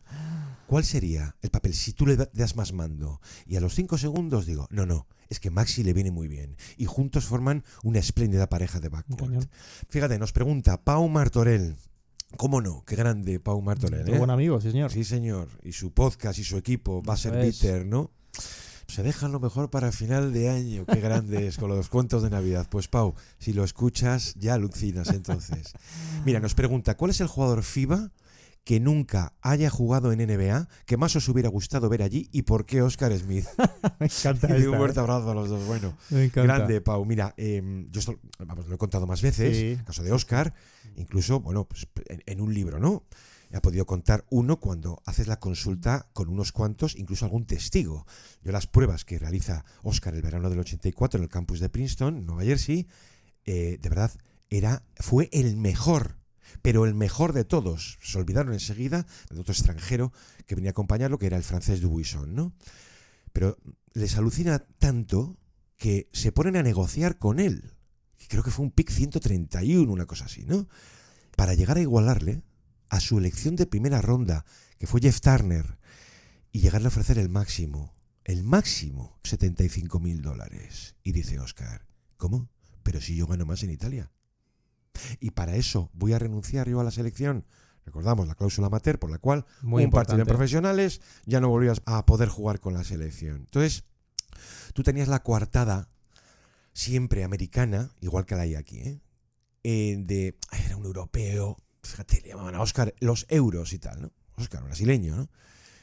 ¿cuál sería el papel si tú le das más mando? Y a los 5 segundos digo, no, es que Maxi le viene muy bien. Y juntos forman una espléndida pareja de backcourt. Fíjate, nos pregunta Pau Martorell. ¿Cómo no? Qué grande Pau Martorell, Qué buen amigo, sí, señor. Sí, señor. Y su podcast y su equipo va a ser Eso es. bitter, ¿no? Se dejan lo mejor para final de año. Qué grande es con los cuentos de Navidad. Pues Pau, si lo escuchas, ya alucinas entonces. Mira, nos pregunta, ¿cuál es el jugador FIBA que nunca haya jugado en NBA que más os hubiera gustado ver allí y por qué Oscar Smith? Me encanta Y un fuerte abrazo a los dos. Bueno, Me encanta. grande, Pau. Mira, yo esto, vamos, lo he contado más veces, Sí. el caso de Oscar, incluso, bueno, pues en un libro, ¿no? Ha podido contar uno cuando haces la consulta con unos cuantos, incluso algún testigo. Yo las pruebas que realiza Oscar el verano del 84 en el campus de Princeton, Nueva Jersey, de verdad, fue el mejor, pero el mejor de todos. Se olvidaron enseguida de otro extranjero que venía a acompañarlo, que era el francés Dubuisson, ¿no? Pero les alucina tanto que se ponen a negociar con él. Y creo que fue un pick 131, una cosa así, ¿no? Para llegar a igualarle a su elección de primera ronda, que fue Jeff Turner, y llegarle a ofrecer el máximo, $75,000. Y dice Oscar, ¿cómo? Pero si yo gano más en Italia. Y para eso voy a renunciar yo a la selección. Recordamos la cláusula amateur por la cual Muy un partido en importante. profesionales ya no volvías a poder jugar con la selección. Entonces, tú tenías la coartada siempre americana, igual que la hay aquí, ¿eh? Era un europeo, fíjate, le llamaban a Oscar los euros y tal, ¿no? Oscar, brasileño,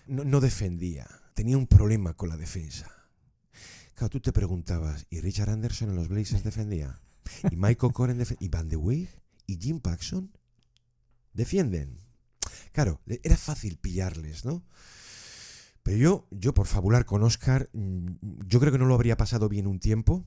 ¿no? No defendía, tenía un problema con la defensa. Claro, tú te preguntabas, ¿y Richard Anderson en los Blazers defendía? ¿Y Michael Coren defendía? ¿Y Van de Weeg? ¿Y Jim Paxson? ¿Defienden? Claro, era fácil pillarles, ¿no? Pero yo por fabular con Oscar, yo creo que no lo habría pasado bien un tiempo,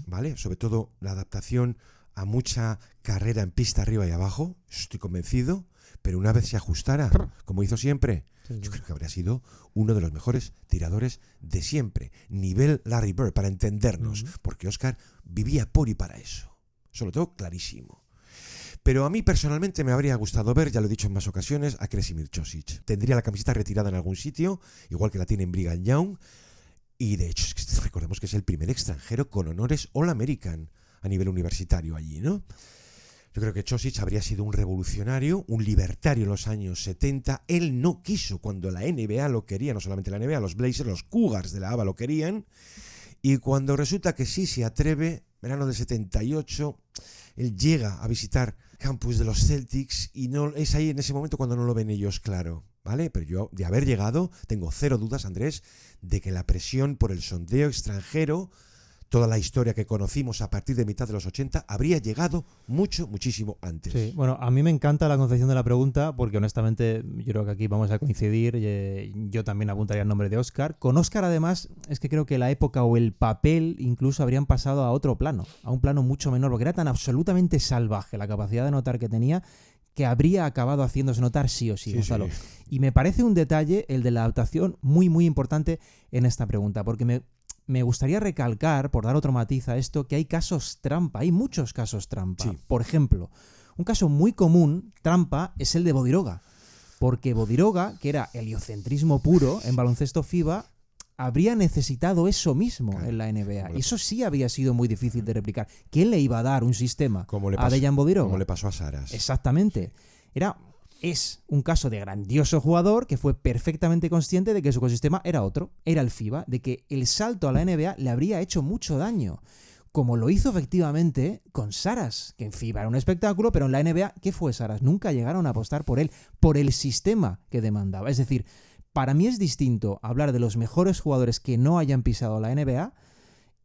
¿vale? Sobre todo la adaptación a mucha carrera en pista arriba y abajo, estoy convencido, pero una vez se ajustara, como hizo siempre, yo creo que habría sido uno de los mejores tiradores de siempre. Nivel Larry Bird, para entendernos, porque Oscar vivía por y para eso. Eso lo tengo clarísimo. Pero a mí personalmente me habría gustado ver, ya lo he dicho en más ocasiones, a Kresimir Ćosić. Tendría la camiseta retirada en algún sitio, igual que la tiene en Brigham Young, y de hecho, recordemos que es el primer extranjero con honores All-American a nivel universitario allí, ¿no? Yo creo que Ćosić habría sido un revolucionario, un libertario en los años 70. Él no quiso cuando la NBA lo quería, no solamente la NBA, los Blazers, los Cougars de la ABA lo querían. Y cuando resulta que sí se atreve, verano del 78, él llega a visitar campus de los Celtics y no es ahí en ese momento cuando no lo ven ellos claro, ¿vale? Pero yo, de haber llegado, tengo cero dudas, Andrés, de que la presión por el sondeo extranjero toda la historia que conocimos a partir de mitad de los 80 habría llegado muchísimo antes. Sí, bueno, a mí me encanta la concepción de la pregunta porque honestamente yo creo que aquí vamos a coincidir. Yo también apuntaría el nombre de Oscar. Con Oscar además es que creo que la época o el papel incluso habrían pasado a otro plano, a un plano mucho menor, porque era tan absolutamente salvaje la capacidad de anotar que tenía que habría acabado haciéndose notar sí o sí, Gonzalo. Sí. Y me parece un detalle, el de la adaptación, muy importante en esta pregunta, porque me gustaría recalcar, por dar otro matiz a esto, que hay casos trampa, hay muchos casos trampa. Sí. Por ejemplo, un caso muy común, trampa, es el de Bodiroga. Porque Bodiroga, que era heliocentrismo puro en baloncesto FIBA, habría necesitado eso mismo en la NBA. Y eso sí habría sido muy difícil de replicar. ¿Quién le iba a dar un sistema a Dejan Bodiroga? Como le pasó a Saras. Exactamente. Es un caso de grandioso jugador que fue perfectamente consciente de que su ecosistema era otro, era el FIBA, de que el salto a la NBA le habría hecho mucho daño. Como lo hizo efectivamente con Saras, que en FIBA era un espectáculo, pero en la NBA, ¿qué fue Saras? Nunca llegaron a apostar por él, por el sistema que demandaba. Es decir, para mí es distinto hablar de los mejores jugadores que no hayan pisado la NBA,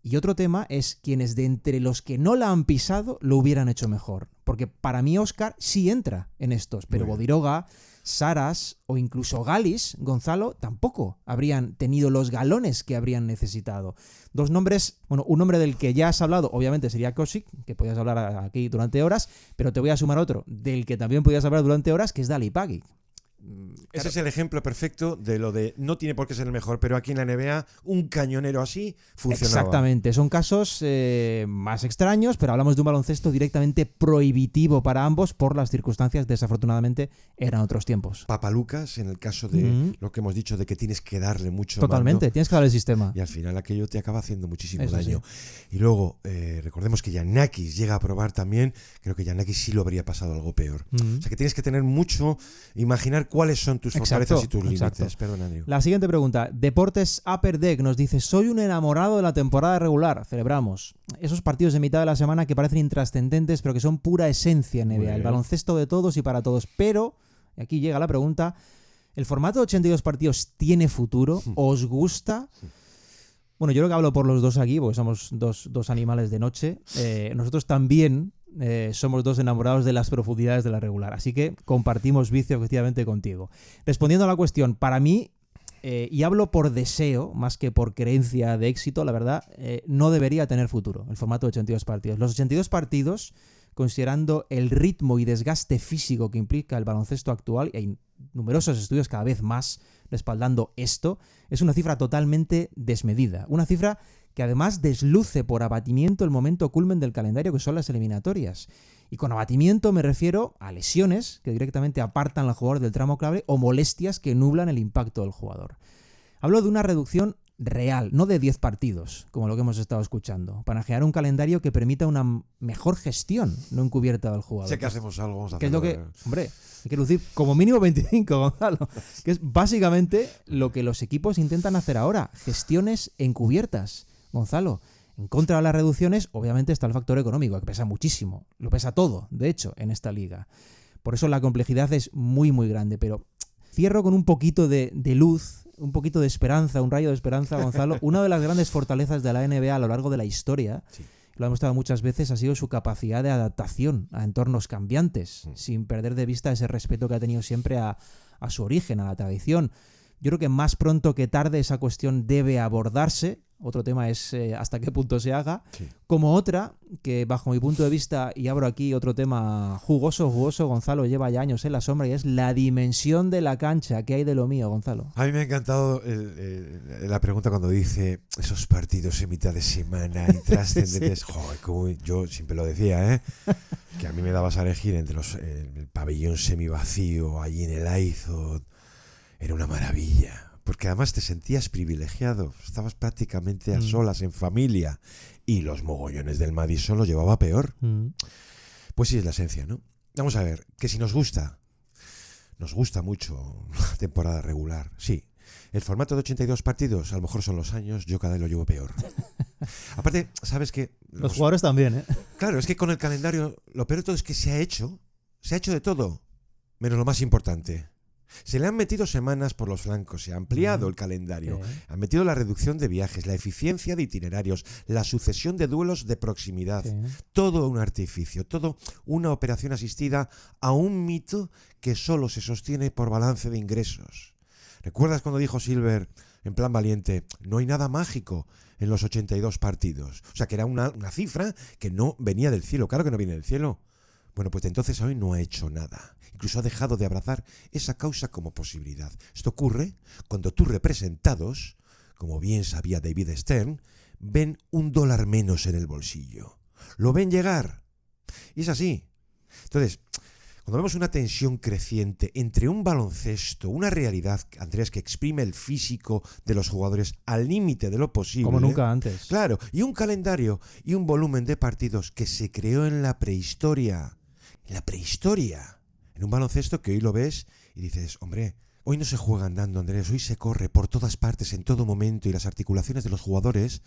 y otro tema es quienes de entre los que no la han pisado lo hubieran hecho mejor. Porque para mí Oscar sí entra en estos, pero Bodiroga, Saras o incluso Galis, Gonzalo, tampoco habrían tenido los galones que habrían necesitado. Dos nombres, bueno, un nombre del que ya has hablado, obviamente sería Košić, que podías hablar aquí durante horas, pero te voy a sumar otro del que también podías hablar durante horas, que es Dali Pagic. Ese es el ejemplo perfecto de lo de no tiene por qué ser el mejor, pero aquí en la NBA un cañonero así funcionaba. Exactamente, son casos más extraños, pero hablamos de un baloncesto directamente prohibitivo para ambos por las circunstancias, desafortunadamente eran otros tiempos. Papalucas, en el caso de lo que hemos dicho de que tienes que darle mucho Totalmente, mando, tienes que darle el sistema. y al final aquello te acaba haciendo muchísimo Eso daño. Y luego, recordemos que Giannakis llega a probar también, creo que Giannakis sí lo habría pasado algo peor. O sea que tienes que tener mucho, imaginar cuáles son tus fortalezas y tus límites. Perdón, Andrew. La siguiente pregunta. Deportes Upper Deck nos dice: soy un enamorado de la temporada regular. Celebramos esos partidos de mitad de la semana que parecen intrascendentes, pero que son pura esencia NBA. El baloncesto de todos y para todos. Pero, y aquí llega la pregunta, ¿el formato de 82 partidos tiene futuro? ¿Os gusta? Bueno, yo creo que hablo por los dos aquí, porque somos dos animales de noche. Nosotros también somos dos enamorados de las profundidades de la regular, así que compartimos vicio efectivamente contigo. Respondiendo a la cuestión, para mí, y hablo por deseo más que por creencia de éxito, la verdad, no debería tener futuro el formato de 82 partidos. Los 82 partidos, considerando el ritmo y desgaste físico que implica el baloncesto actual, y hay numerosos estudios cada vez más respaldando esto, es una cifra totalmente desmedida. Una cifra que además desluce por abatimiento el momento culmen del calendario, que son las eliminatorias. Y con abatimiento me refiero a lesiones que directamente apartan al jugador del tramo clave o molestias que nublan el impacto del jugador. Hablo de una reducción real, no de 10 partidos, como lo que hemos estado escuchando, para crear un calendario que permita una mejor gestión no encubierta del jugador. Sé que hacemos algo, vamos a que es hacerlo. lo que, hombre, hay que lucir como mínimo 25, Gonzalo, que es básicamente lo que los equipos intentan hacer ahora, gestiones encubiertas. Gonzalo, en contra de las reducciones, obviamente está el factor económico, que pesa muchísimo, lo pesa todo, de hecho, en esta liga. Por eso la complejidad es muy grande, pero cierro con un poquito de luz, un poquito de esperanza, un rayo de esperanza, Gonzalo. Una de las grandes fortalezas de la NBA a lo largo de la historia, lo hemos mostrado muchas veces, ha sido su capacidad de adaptación a entornos cambiantes, sin perder de vista ese respeto que ha tenido siempre a su origen, a la tradición. Yo creo que más pronto que tarde esa cuestión debe abordarse. Otro tema es hasta qué punto se haga. Sí. Como otra, que bajo mi punto de vista, y abro aquí otro tema jugoso, Gonzalo, lleva ya años en la sombra, y es la dimensión de la cancha. ¿Qué hay de lo mío, Gonzalo? A mí me ha encantado la pregunta cuando dice esos partidos en mitad de semana intrascendentes. Sí. Joder, como yo siempre lo decía, que a mí me dabas a elegir entre el pabellón semivacío, allí en el Aizot. Era una maravilla. Porque además te sentías privilegiado, estabas prácticamente a solas, en familia, y los mogollones del Madison lo llevaba peor. Pues sí, es la esencia, ¿no? Vamos a ver, que si nos gusta mucho la temporada regular, sí. El formato de 82 partidos, a lo mejor son los años, yo cada vez lo llevo peor. Aparte, ¿sabes qué? Los jugadores también, ¿eh? Claro, es que con el calendario, lo peor de todo es que se ha hecho de todo, menos lo más importante. Se le han metido semanas por los flancos, se ha ampliado el calendario, han metido la reducción de viajes, la eficiencia de itinerarios, la sucesión de duelos de proximidad. Todo un artificio, todo una operación asistida a un mito que solo se sostiene por balance de ingresos. ¿Recuerdas cuando dijo Silver, en plan valiente, no hay nada mágico en los 82 partidos? O sea, que era una cifra que no venía del cielo. Claro que no viene del cielo. Bueno, pues de entonces a hoy no ha hecho nada. Incluso ha dejado de abrazar esa causa como posibilidad. Esto ocurre cuando tus representados, como bien sabía David Stern, ven $1 menos en el bolsillo. Lo ven llegar. Y es así. Entonces, cuando vemos una tensión creciente entre un baloncesto, una realidad, Andrés, que exprime el físico de los jugadores al límite de lo posible. Como nunca antes. Claro, y un calendario y un volumen de partidos que se creó en la prehistoria. En la prehistoria. En un baloncesto que hoy lo ves y dices, hombre, hoy no se juega andando, Andrés, hoy se corre por todas partes, en todo momento, y las articulaciones de los jugadores,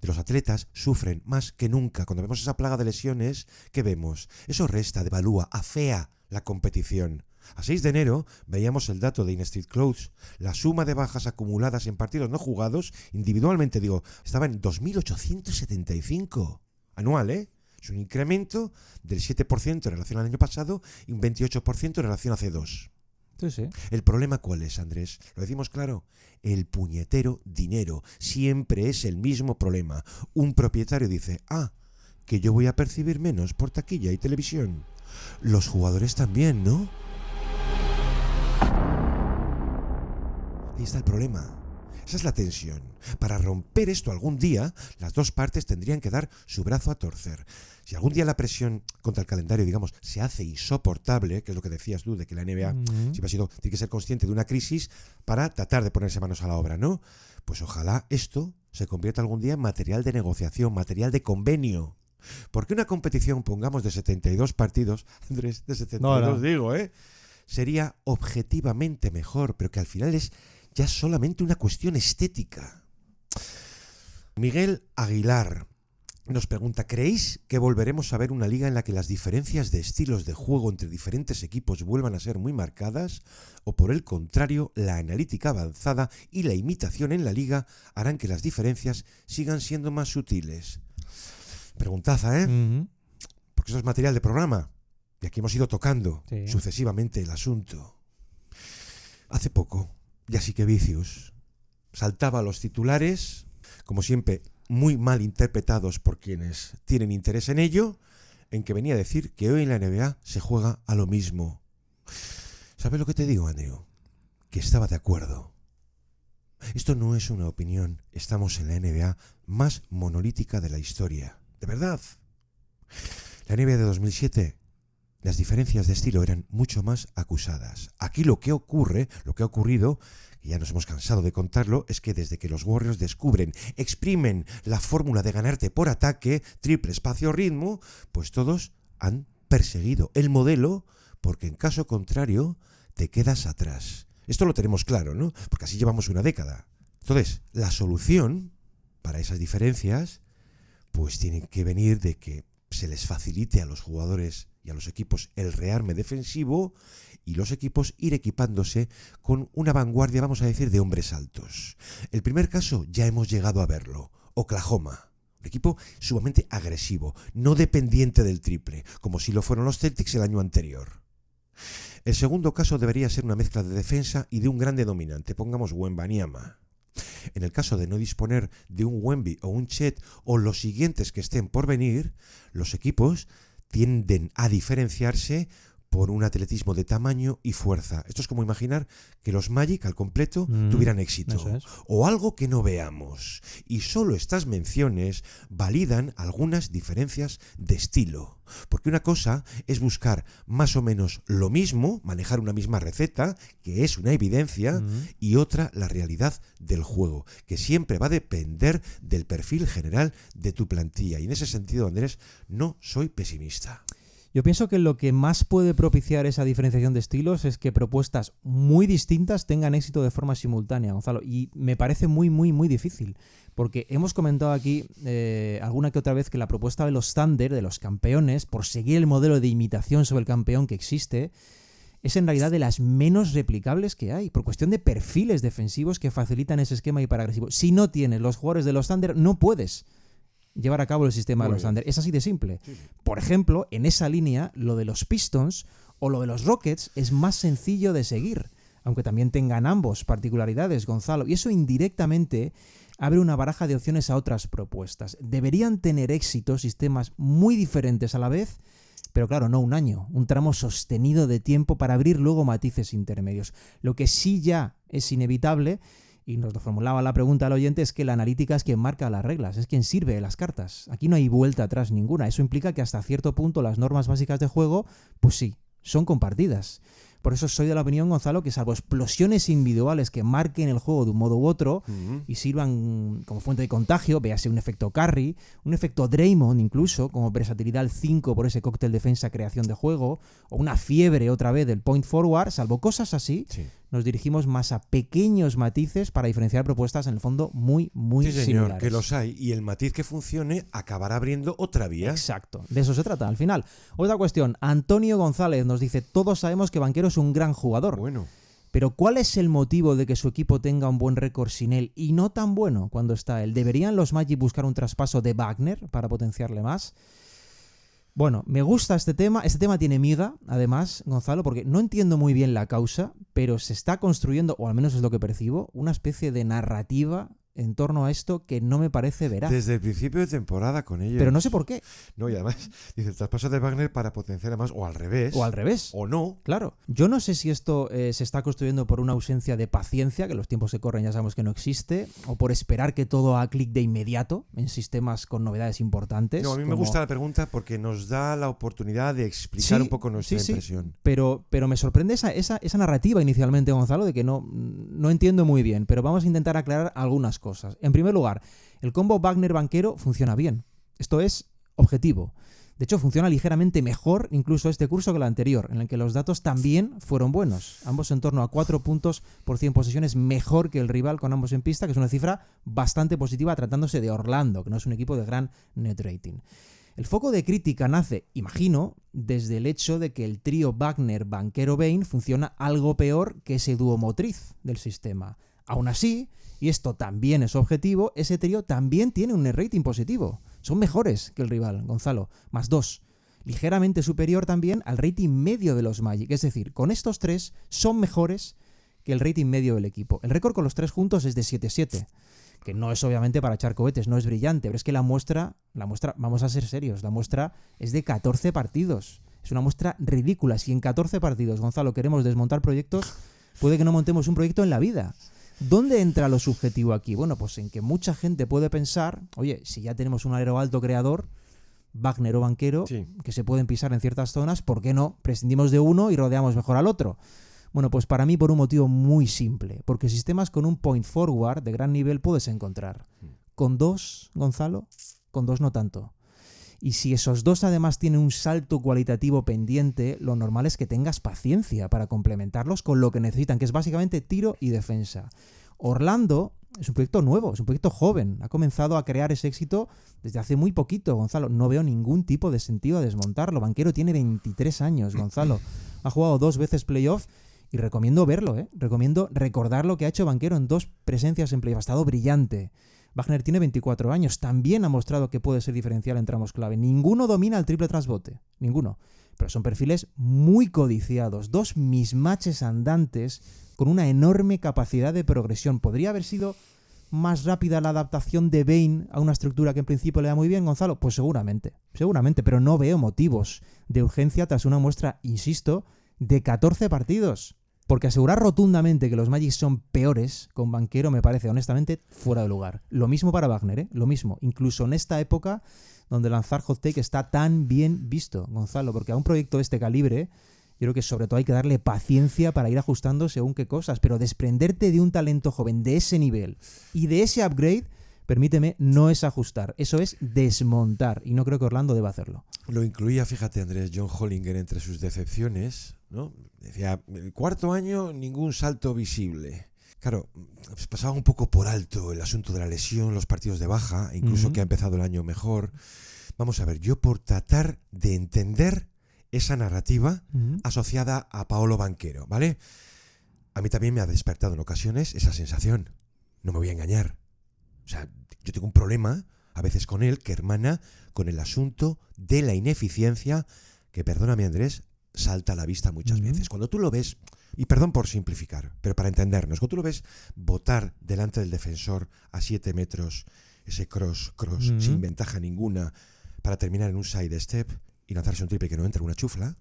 de los atletas, sufren más que nunca. Cuando vemos esa plaga de lesiones, ¿qué vemos? Eso resta, devalúa, afea la competición. A 6 de enero veíamos el dato de In-Street Clothes. La suma de bajas acumuladas en partidos no jugados, individualmente estaba en 2.875. Anual, ¿eh? Es un incremento del 7% en relación al año pasado y un 28% en relación a hace 2. Sí. ¿El problema cuál es, Andrés? Lo decimos claro. El puñetero dinero. Siempre es el mismo problema. Un propietario dice, que yo voy a percibir menos por taquilla y televisión. Los jugadores también, ¿no? Ahí está el problema. Esa es la tensión. Para romper esto algún día, las dos partes tendrían que dar su brazo a torcer. Si algún día la presión contra el calendario, se hace insoportable, que es lo que decías tú, de que la NBA siempre tiene que ser consciente de una crisis para tratar de ponerse manos a la obra, ¿no? Pues ojalá esto se convierta algún día en material de negociación, material de convenio. Porque una competición, pongamos, de 72 partidos, Andrés, de 72 sería objetivamente mejor, pero que al final es ya solamente una cuestión estética. Miguel Aguilar nos pregunta, ¿creéis que volveremos a ver una liga en la que las diferencias de estilos de juego entre diferentes equipos vuelvan a ser muy marcadas? ¿O por el contrario, la analítica avanzada y la imitación en la liga harán que las diferencias sigan siendo más sutiles? Preguntaza, ¿eh? Porque eso es material de programa. Y aquí hemos ido tocando sucesivamente el asunto. Hace poco, Jasikevičius saltaba a los titulares, como siempre, muy mal interpretados por quienes tienen interés en ello, en que venía a decir que hoy en la NBA se juega a lo mismo. ¿Sabes lo que te digo, Andrew? Que estaba de acuerdo. Esto no es una opinión. Estamos en la NBA más monolítica de la historia. De verdad. La NBA de 2007, las diferencias de estilo eran mucho más acusadas. Aquí lo que ha ocurrido, y ya nos hemos cansado de contarlo, es que desde que los Warriors exprimen la fórmula de ganarte por ataque, triple, espacio, ritmo, pues todos han perseguido el modelo, porque en caso contrario te quedas atrás. Esto lo tenemos claro, ¿no? Porque así llevamos una década. Entonces, la solución para esas diferencias, pues tiene que venir de que se les facilite a los jugadores y a los equipos el rearme defensivo y los equipos ir equipándose con una vanguardia, vamos a decir, de hombres altos. El primer caso ya hemos llegado a verlo, Oklahoma. Un equipo sumamente agresivo, no dependiente del triple, como si lo fueron los Celtics el año anterior. El segundo caso debería ser una mezcla de defensa y de un grande dominante, pongamos Wembanyama. En el caso de no disponer de un Wemby o un Chet o los siguientes que estén por venir, los equipos tienden a diferenciarse por un atletismo de tamaño y fuerza. Esto es como imaginar que los Magic al completo tuvieran éxito. Eso es. O algo que no veamos. Y solo estas menciones validan algunas diferencias de estilo. Porque una cosa es buscar más o menos lo mismo, manejar una misma receta, que es una evidencia, y otra la realidad del juego, que siempre va a depender del perfil general de tu plantilla. Y en ese sentido, Andrés, no soy pesimista. Yo pienso que lo que más puede propiciar esa diferenciación de estilos es que propuestas muy distintas tengan éxito de forma simultánea, Gonzalo. Y me parece muy, muy, muy difícil. Porque hemos comentado aquí alguna que otra vez que la propuesta de los Thunder, de los campeones, por seguir el modelo de imitación sobre el campeón que existe, es en realidad de las menos replicables que hay, por cuestión de perfiles defensivos que facilitan ese esquema hiperagresivo. Si no tienes los jugadores de los Thunder, no puedes llevar a cabo el sistema de los Thunder. Es así de simple. Por ejemplo, en esa línea, lo de los Pistons o lo de los Rockets es más sencillo de seguir, aunque también tengan ambos particularidades, Gonzalo. Y eso indirectamente abre una baraja de opciones a otras propuestas. Deberían tener éxito sistemas muy diferentes a la vez, pero claro, no un año, un tramo sostenido de tiempo para abrir luego matices intermedios. Lo que sí ya es inevitable, y nos lo formulaba la pregunta al oyente, es que la analítica es quien marca las reglas, es quien sirve las cartas. Aquí no hay vuelta atrás ninguna. Eso implica que hasta cierto punto las normas básicas de juego, pues sí, son compartidas. Por eso soy de la opinión, Gonzalo, que salvo explosiones individuales que marquen el juego de un modo u otro y sirvan como fuente de contagio, véase un efecto Curry, un efecto Draymond incluso, como versatilidad al 5 por ese cóctel defensa-creación de juego, o una fiebre otra vez del point forward, salvo cosas así, nos dirigimos más a pequeños matices para diferenciar propuestas en el fondo muy sí, señor, similares. Que los hay, y el matiz que funcione acabará abriendo otra vía. Exacto, de eso se trata al final. Otra cuestión, Antonio González nos dice, todos sabemos que Banchero es un gran jugador, Bueno, pero ¿cuál es el motivo de que su equipo tenga un buen récord sin él y no tan bueno cuando está él? ¿Deberían los Magic buscar un traspaso de Wagner para potenciarle más? Bueno, me gusta este tema tiene miga, además, Gonzalo, porque no entiendo muy bien la causa, pero se está construyendo, o al menos es lo que percibo, una especie de narrativa en torno a esto que no me parece veraz. desde el principio de temporada con ellos. Pero no sé por qué. No, y además, dice el traspaso de Wagner para potenciar más, o al revés. O al revés. O no. Claro. Yo no sé si esto se está construyendo por una ausencia de paciencia, que los tiempos que corren ya sabemos que no existe, o por esperar que todo haga clic de inmediato en sistemas con novedades importantes. No, a mí me gusta la pregunta porque nos da la oportunidad de explicar un poco nuestra impresión. Pero me sorprende esa narrativa inicialmente, Gonzalo, de que no entiendo muy bien, pero vamos a intentar aclarar algunas cosas. En primer lugar, el combo Wagner-Banchero funciona bien. Esto es objetivo. De hecho, funciona ligeramente mejor incluso este curso que el anterior, en el que los datos también fueron buenos. Ambos en torno a 4 puntos por 100 posesiones mejor que el rival con ambos en pista, que es una cifra bastante positiva tratándose de Orlando, que no es un equipo de gran net rating. El foco de crítica nace, imagino, desde el hecho de que el trío Wagner-Banchero-Bane funciona algo peor que ese dúo motriz del sistema. Aún así, y esto también es objetivo, ese trío también tiene un net rating positivo. Son mejores que el rival, Gonzalo, más 2. Ligeramente superior también al rating medio de los Magic. Es decir, con estos tres son mejores que el rating medio del equipo. El récord con los tres juntos es de 7-7, que no es obviamente para echar cohetes, no es brillante, pero es que la muestra, vamos a ser serios, la muestra es de 14 partidos. Es una muestra ridícula. Si en 14 partidos, Gonzalo, queremos desmontar proyectos, puede que no montemos un proyecto en la vida. ¿Dónde entra lo subjetivo aquí? Bueno, pues en que mucha gente puede pensar, oye, si ya tenemos un alero alto creador, Wagner o Banchero, que se pueden pisar en ciertas zonas, ¿por qué no? Prescindimos de uno y rodeamos mejor al otro. Bueno, pues para mí por un motivo muy simple, porque sistemas con un point forward de gran nivel puedes encontrar. Con 2, Gonzalo, con 2 no tanto. Y si esos 2 además tienen un salto cualitativo pendiente, lo normal es que tengas paciencia para complementarlos con lo que necesitan, que es básicamente tiro y defensa. Orlando es un proyecto nuevo, es un proyecto joven. Ha comenzado a crear ese éxito desde hace muy poquito, Gonzalo. No veo ningún tipo de sentido a desmontarlo. Banchero tiene 23 años, Gonzalo. Ha jugado 2 veces playoff y recomiendo verlo, ¿eh? Recomiendo recordar lo que ha hecho Banchero en 2 presencias en playoff. Ha estado brillante. Wagner tiene 24 años, también ha mostrado que puede ser diferencial en tramos clave. Ninguno domina el triple trasbote, ninguno. Pero son perfiles muy codiciados, 2 mismatches andantes con una enorme capacidad de progresión. ¿Podría haber sido más rápida la adaptación de Bane a una estructura que en principio le da muy bien, Gonzalo? Pues seguramente, pero no veo motivos de urgencia tras una muestra, insisto, de 14 partidos. Porque asegurar rotundamente que los Magic son peores con Banchero me parece honestamente fuera de lugar. Lo mismo para Wagner, ¿eh? Lo mismo. Incluso en esta época donde lanzar hot take está tan bien visto, Gonzalo, porque a un proyecto de este calibre yo creo que sobre todo hay que darle paciencia para ir ajustando según qué cosas, pero desprenderte de un talento joven de ese nivel y de ese upgrade, permíteme, no es ajustar, eso es desmontar, y no creo que Orlando deba hacerlo. Lo incluía, fíjate, Andrés, John Hollinger entre sus decepciones, ¿no? Decía, el 4º año ningún salto visible. Claro, pues pasaba un poco por alto el asunto de la lesión, los partidos de baja, incluso que ha empezado el año mejor. Vamos a ver, yo por tratar de entender esa narrativa asociada a Paolo Banchero, ¿vale? A mí también me ha despertado en ocasiones esa sensación. No me voy a engañar. O sea, yo tengo un problema a veces con él que hermana con el asunto de la ineficiencia que, perdóname Andrés, salta a la vista muchas veces. Cuando tú lo ves, y perdón por simplificar, pero para entendernos, cuando tú lo ves botar delante del defensor a 7 metros, ese cross, sin ventaja ninguna, para terminar en un side step y lanzarse un triple que no entra una chufla,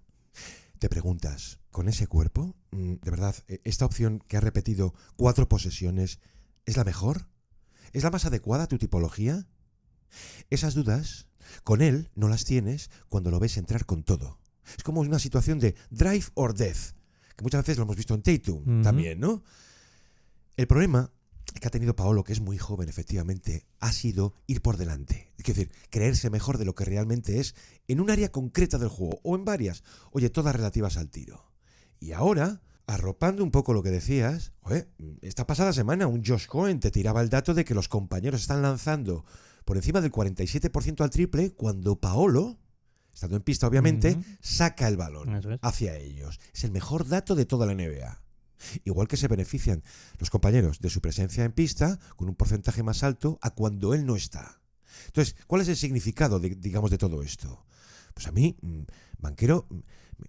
te preguntas, ¿con ese cuerpo? ¿De verdad, esta opción que ha repetido 4 posesiones es la mejor? ¿Es la más adecuada a tu tipología? Esas dudas, con él no las tienes cuando lo ves entrar con todo. Es como una situación de drive or death, que muchas veces lo hemos visto en Tatum también, ¿no? El problema que ha tenido Paolo, que es muy joven efectivamente, ha sido ir por delante. Es decir, creerse mejor de lo que realmente es en un área concreta del juego, o en varias, oye, todas relativas al tiro. Y ahora, arropando un poco lo que decías, esta pasada semana un Josh Cohen te tiraba el dato de que los compañeros están lanzando por encima del 47% al triple cuando Paolo, estando en pista obviamente, saca el balón hacia ellos. Es el mejor dato de toda la NBA. Igual que se benefician los compañeros de su presencia en pista con un porcentaje más alto a cuando él no está. Entonces, ¿cuál es el significado de todo esto? Pues a mí, Banchero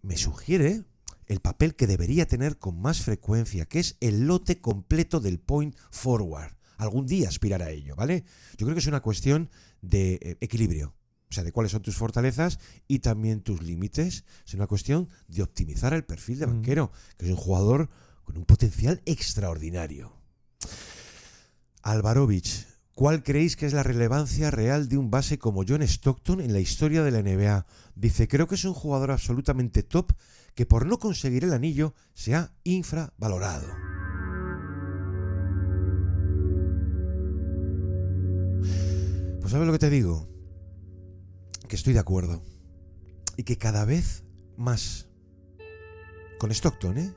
me sugiere el papel que debería tener con más frecuencia, que es el lote completo del point forward. Algún día aspirar a ello, ¿vale? Yo creo que es una cuestión de equilibrio. O sea, de cuáles son tus fortalezas y también tus límites. Es una cuestión de optimizar el perfil de Banchero, que es un jugador con un potencial extraordinario. Alvarovich, ¿cuál creéis que es la relevancia real de un base como John Stockton en la historia de la NBA? Dice, creo que es un jugador absolutamente top que por no conseguir el anillo se ha infravalorado. Pues ¿sabes lo que te digo? Que estoy de acuerdo. Y que cada vez más. Con Stockton,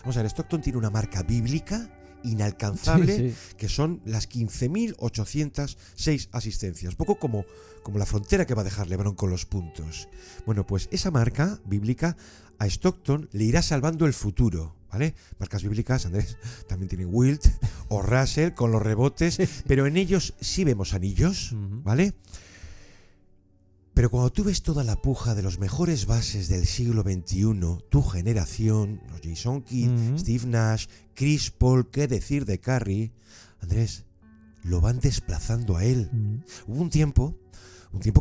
Vamos a ver, Stockton tiene una marca bíblica inalcanzable, que son las 15.806 asistencias. Poco como la frontera que va a dejar LeBron con los puntos. Bueno, pues esa marca bíblica a Stockton le irá salvando el futuro, ¿vale? Marcas bíblicas, Andrés, también tienen Wilt o Russell con los rebotes, pero en ellos sí vemos anillos, ¿vale? Pero cuando tú ves toda la puja de los mejores bases del siglo XXI, tu generación, los Jason Kidd, Steve Nash, Chris Paul, qué decir de Curry, Andrés, lo van desplazando a él. Hubo un tiempo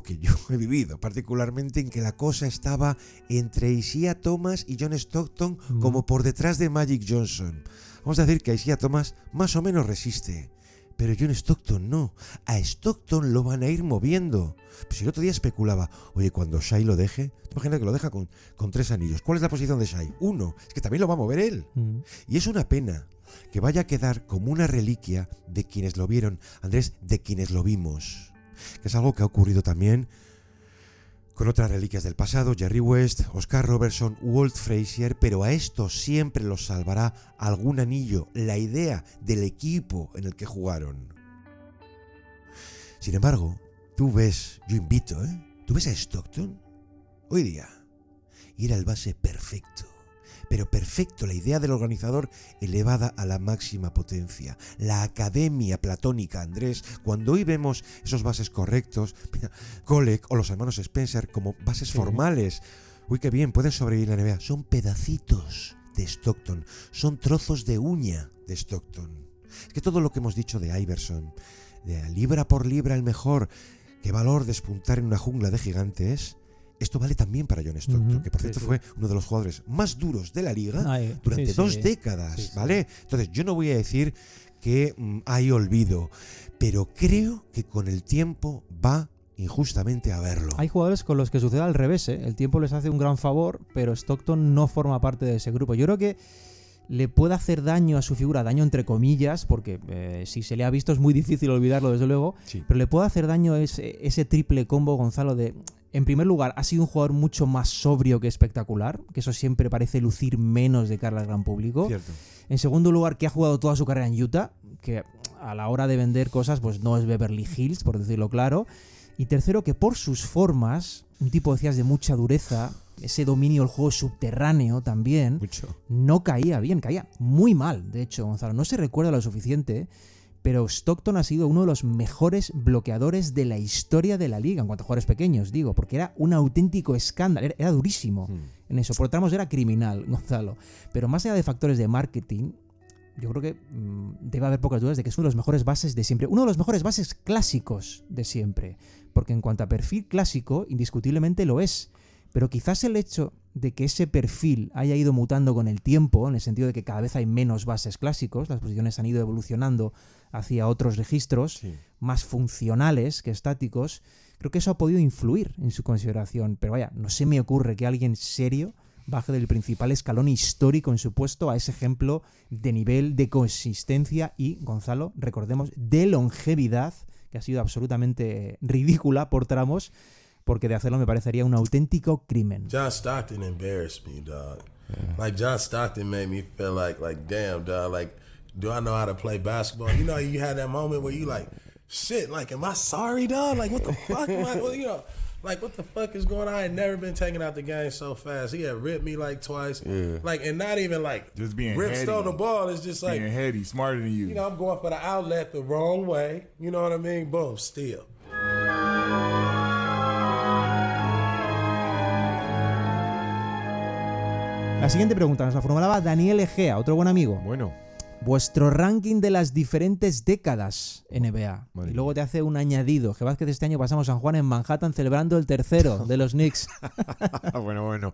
que yo he vivido, particularmente en que la cosa estaba entre Isaiah Thomas y John Stockton como por detrás de Magic Johnson. Vamos a decir que Isaiah Thomas más o menos resiste, pero John Stockton no. A Stockton lo van a ir moviendo. Pues el otro día especulaba, oye, cuando Shai lo deje, imagina que lo deja con 3 anillos. ¿Cuál es la posición de Shai? 1. Es que también lo va a mover él. Y es una pena que vaya a quedar como una reliquia de quienes lo vieron, Andrés, de quienes lo vimos. Que es algo que ha ocurrido también con otras reliquias del pasado, Jerry West, Oscar Robertson, Walt Frazier, pero a estos siempre los salvará algún anillo, la idea del equipo en el que jugaron. Sin embargo, tú ves, yo invito, tú ves a Stockton hoy día y era el base perfecto. Pero perfecto, la idea del organizador elevada a la máxima potencia. La academia platónica, Andrés, cuando hoy vemos esos bases correctos, mira, Kolek o los hermanos Spencer como bases formales. Uy, qué bien, pueden sobrevivir en la NBA. Son pedacitos de Stockton, son trozos de uña de Stockton. Es que todo lo que hemos dicho de Iverson, de libra por libra el mejor, qué valor despuntar en una jungla de gigantes. Esto vale también para John Stockton, que por cierto fue uno de los jugadores más duros de la liga durante 2 décadas, ¿vale? Entonces, yo no voy a decir que hay olvido, pero creo que con el tiempo va injustamente a verlo. Hay jugadores con los que sucede al revés, El tiempo les hace un gran favor, pero Stockton no forma parte de ese grupo. Yo creo que le puede hacer daño a su figura, daño entre comillas, porque si se le ha visto es muy difícil olvidarlo, desde luego, pero le puede hacer daño ese triple combo, Gonzalo, de... En primer lugar, ha sido un jugador mucho más sobrio que espectacular, que eso siempre parece lucir menos de cara al gran público. Cierto. En segundo lugar, que ha jugado toda su carrera en Utah, que a la hora de vender cosas pues no es Beverly Hills, por decirlo claro. Y tercero, que por sus formas, un tipo, decías, de mucha dureza, ese dominio del juego subterráneo también, Mucho. no caía bien, caía muy mal. De hecho, Gonzalo, no se recuerda lo suficiente, pero Stockton ha sido uno de los mejores bloqueadores de la historia de la liga, en cuanto a jugadores pequeños, digo, porque era un auténtico escándalo, era durísimo en eso. Por tramos era criminal, Gonzalo. Pero más allá de factores de marketing, yo creo que debe haber pocas dudas de que es uno de los mejores bases de siempre. Uno de los mejores bases clásicos de siempre. Porque en cuanto a perfil clásico, indiscutiblemente lo es. Pero quizás el hecho de que ese perfil haya ido mutando con el tiempo, en el sentido de que cada vez hay menos bases clásicos, las posiciones han ido evolucionando hacia otros registros más funcionales que estáticos, creo que eso ha podido influir en su consideración. Pero vaya, no se me ocurre que alguien serio baje del principal escalón histórico en su puesto a ese ejemplo de nivel, de consistencia y, Gonzalo, recordemos, de longevidad, que ha sido absolutamente ridícula por tramos, porque de hacerlo me parecería un auténtico crimen. John Stockton embarrassed me, dog. Like, John Stockton made me feel like, damn, dog, like, do I know how to play basketball? You know, you had that moment where you like, shit, like, am I sorry, dog? Like, what the fuck am I, well, you know, like, what the fuck is going on? I had never been taken out the game so fast. He had ripped me like twice. Yeah. Like, and not even like, Just being ripped heady. stole the ball. It's just like, Being heady, smarter than you. you know, I'm going for the outlet the wrong way. You know what I mean? Boom, steal. La siguiente pregunta nos la formulaba Daniel Egea, otro buen amigo. Bueno, Vuestro ranking de las diferentes décadas NBA. Madre Y luego te hace un añadido. Que Vázquez, este año pasamos San Juan en Manhattan celebrando el tercero de los Knicks. bueno.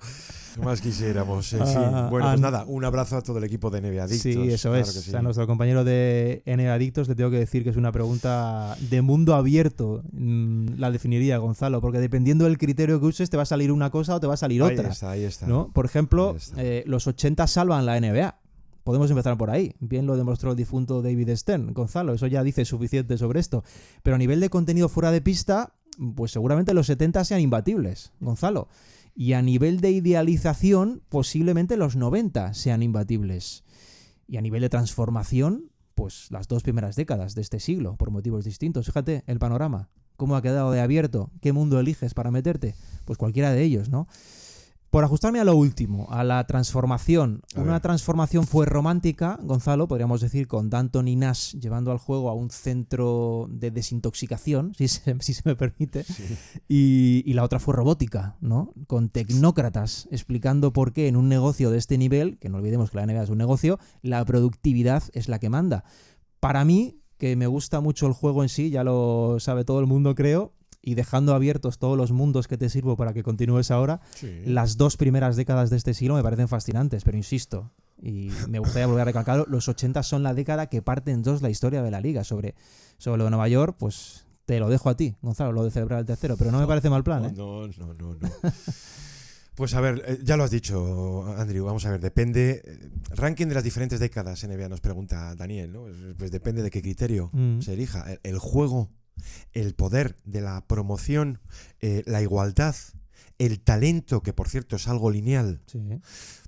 ¿Qué más quisiéramos? En fin. Bueno, pues nada, un abrazo a todo el equipo de NBA Adictos. Sí, eso claro es. que sí. O sea, a nuestro compañero de NBA Adictos le tengo que decir que es una pregunta de mundo abierto. La definiría, Gonzalo, porque dependiendo del criterio que uses te va a salir una cosa o te va a salir otra. Ahí está. ¿No? Por ejemplo, Ahí está. los 80 salvan la NBA. Podemos empezar por ahí. Bien lo demostró el difunto David Stern, Gonzalo. Eso ya dice suficiente sobre esto. Pero a nivel de contenido fuera de pista, pues seguramente los 70 sean imbatibles, Gonzalo. Y a nivel de idealización, posiblemente los 90 sean imbatibles. Y a nivel de transformación, pues las dos primeras décadas de este siglo, por motivos distintos. Fíjate el panorama. ¿Cómo ha quedado de abierto? ¿Qué mundo eliges para meterte? Pues cualquiera de ellos, ¿no? Por ajustarme a lo último, a la transformación. Una transformación fue romántica, Gonzalo, podríamos decir, con D'Antoni y Nash llevando al juego a un centro de desintoxicación, si se me permite. Sí. Y la otra fue robótica, ¿no? Con tecnócratas explicando por qué en un negocio de este nivel, que no olvidemos que la NBA es un negocio, la productividad es la que manda. Para mí, que me gusta mucho el juego en sí, ya lo sabe todo el mundo, creo, y dejando abiertos todos los mundos que te sirvo para que continúes ahora, las dos primeras décadas de este siglo me parecen fascinantes, pero insisto, y me gustaría volver a recalcarlo, los 80 son la década que parte en dos la historia de la liga. Sobre lo de Nueva York, pues te lo dejo a ti, Gonzalo, lo de celebrar el tercero, pero no me parece mal plan, ¿eh? No. Pues a ver, ya lo has dicho, Andrew, vamos a ver, depende. Ranking de las diferentes décadas NBA nos pregunta Daniel, ¿no? Pues depende de qué criterio se elija. El juego, el poder de la promoción, la igualdad, el talento, que por cierto es algo lineal,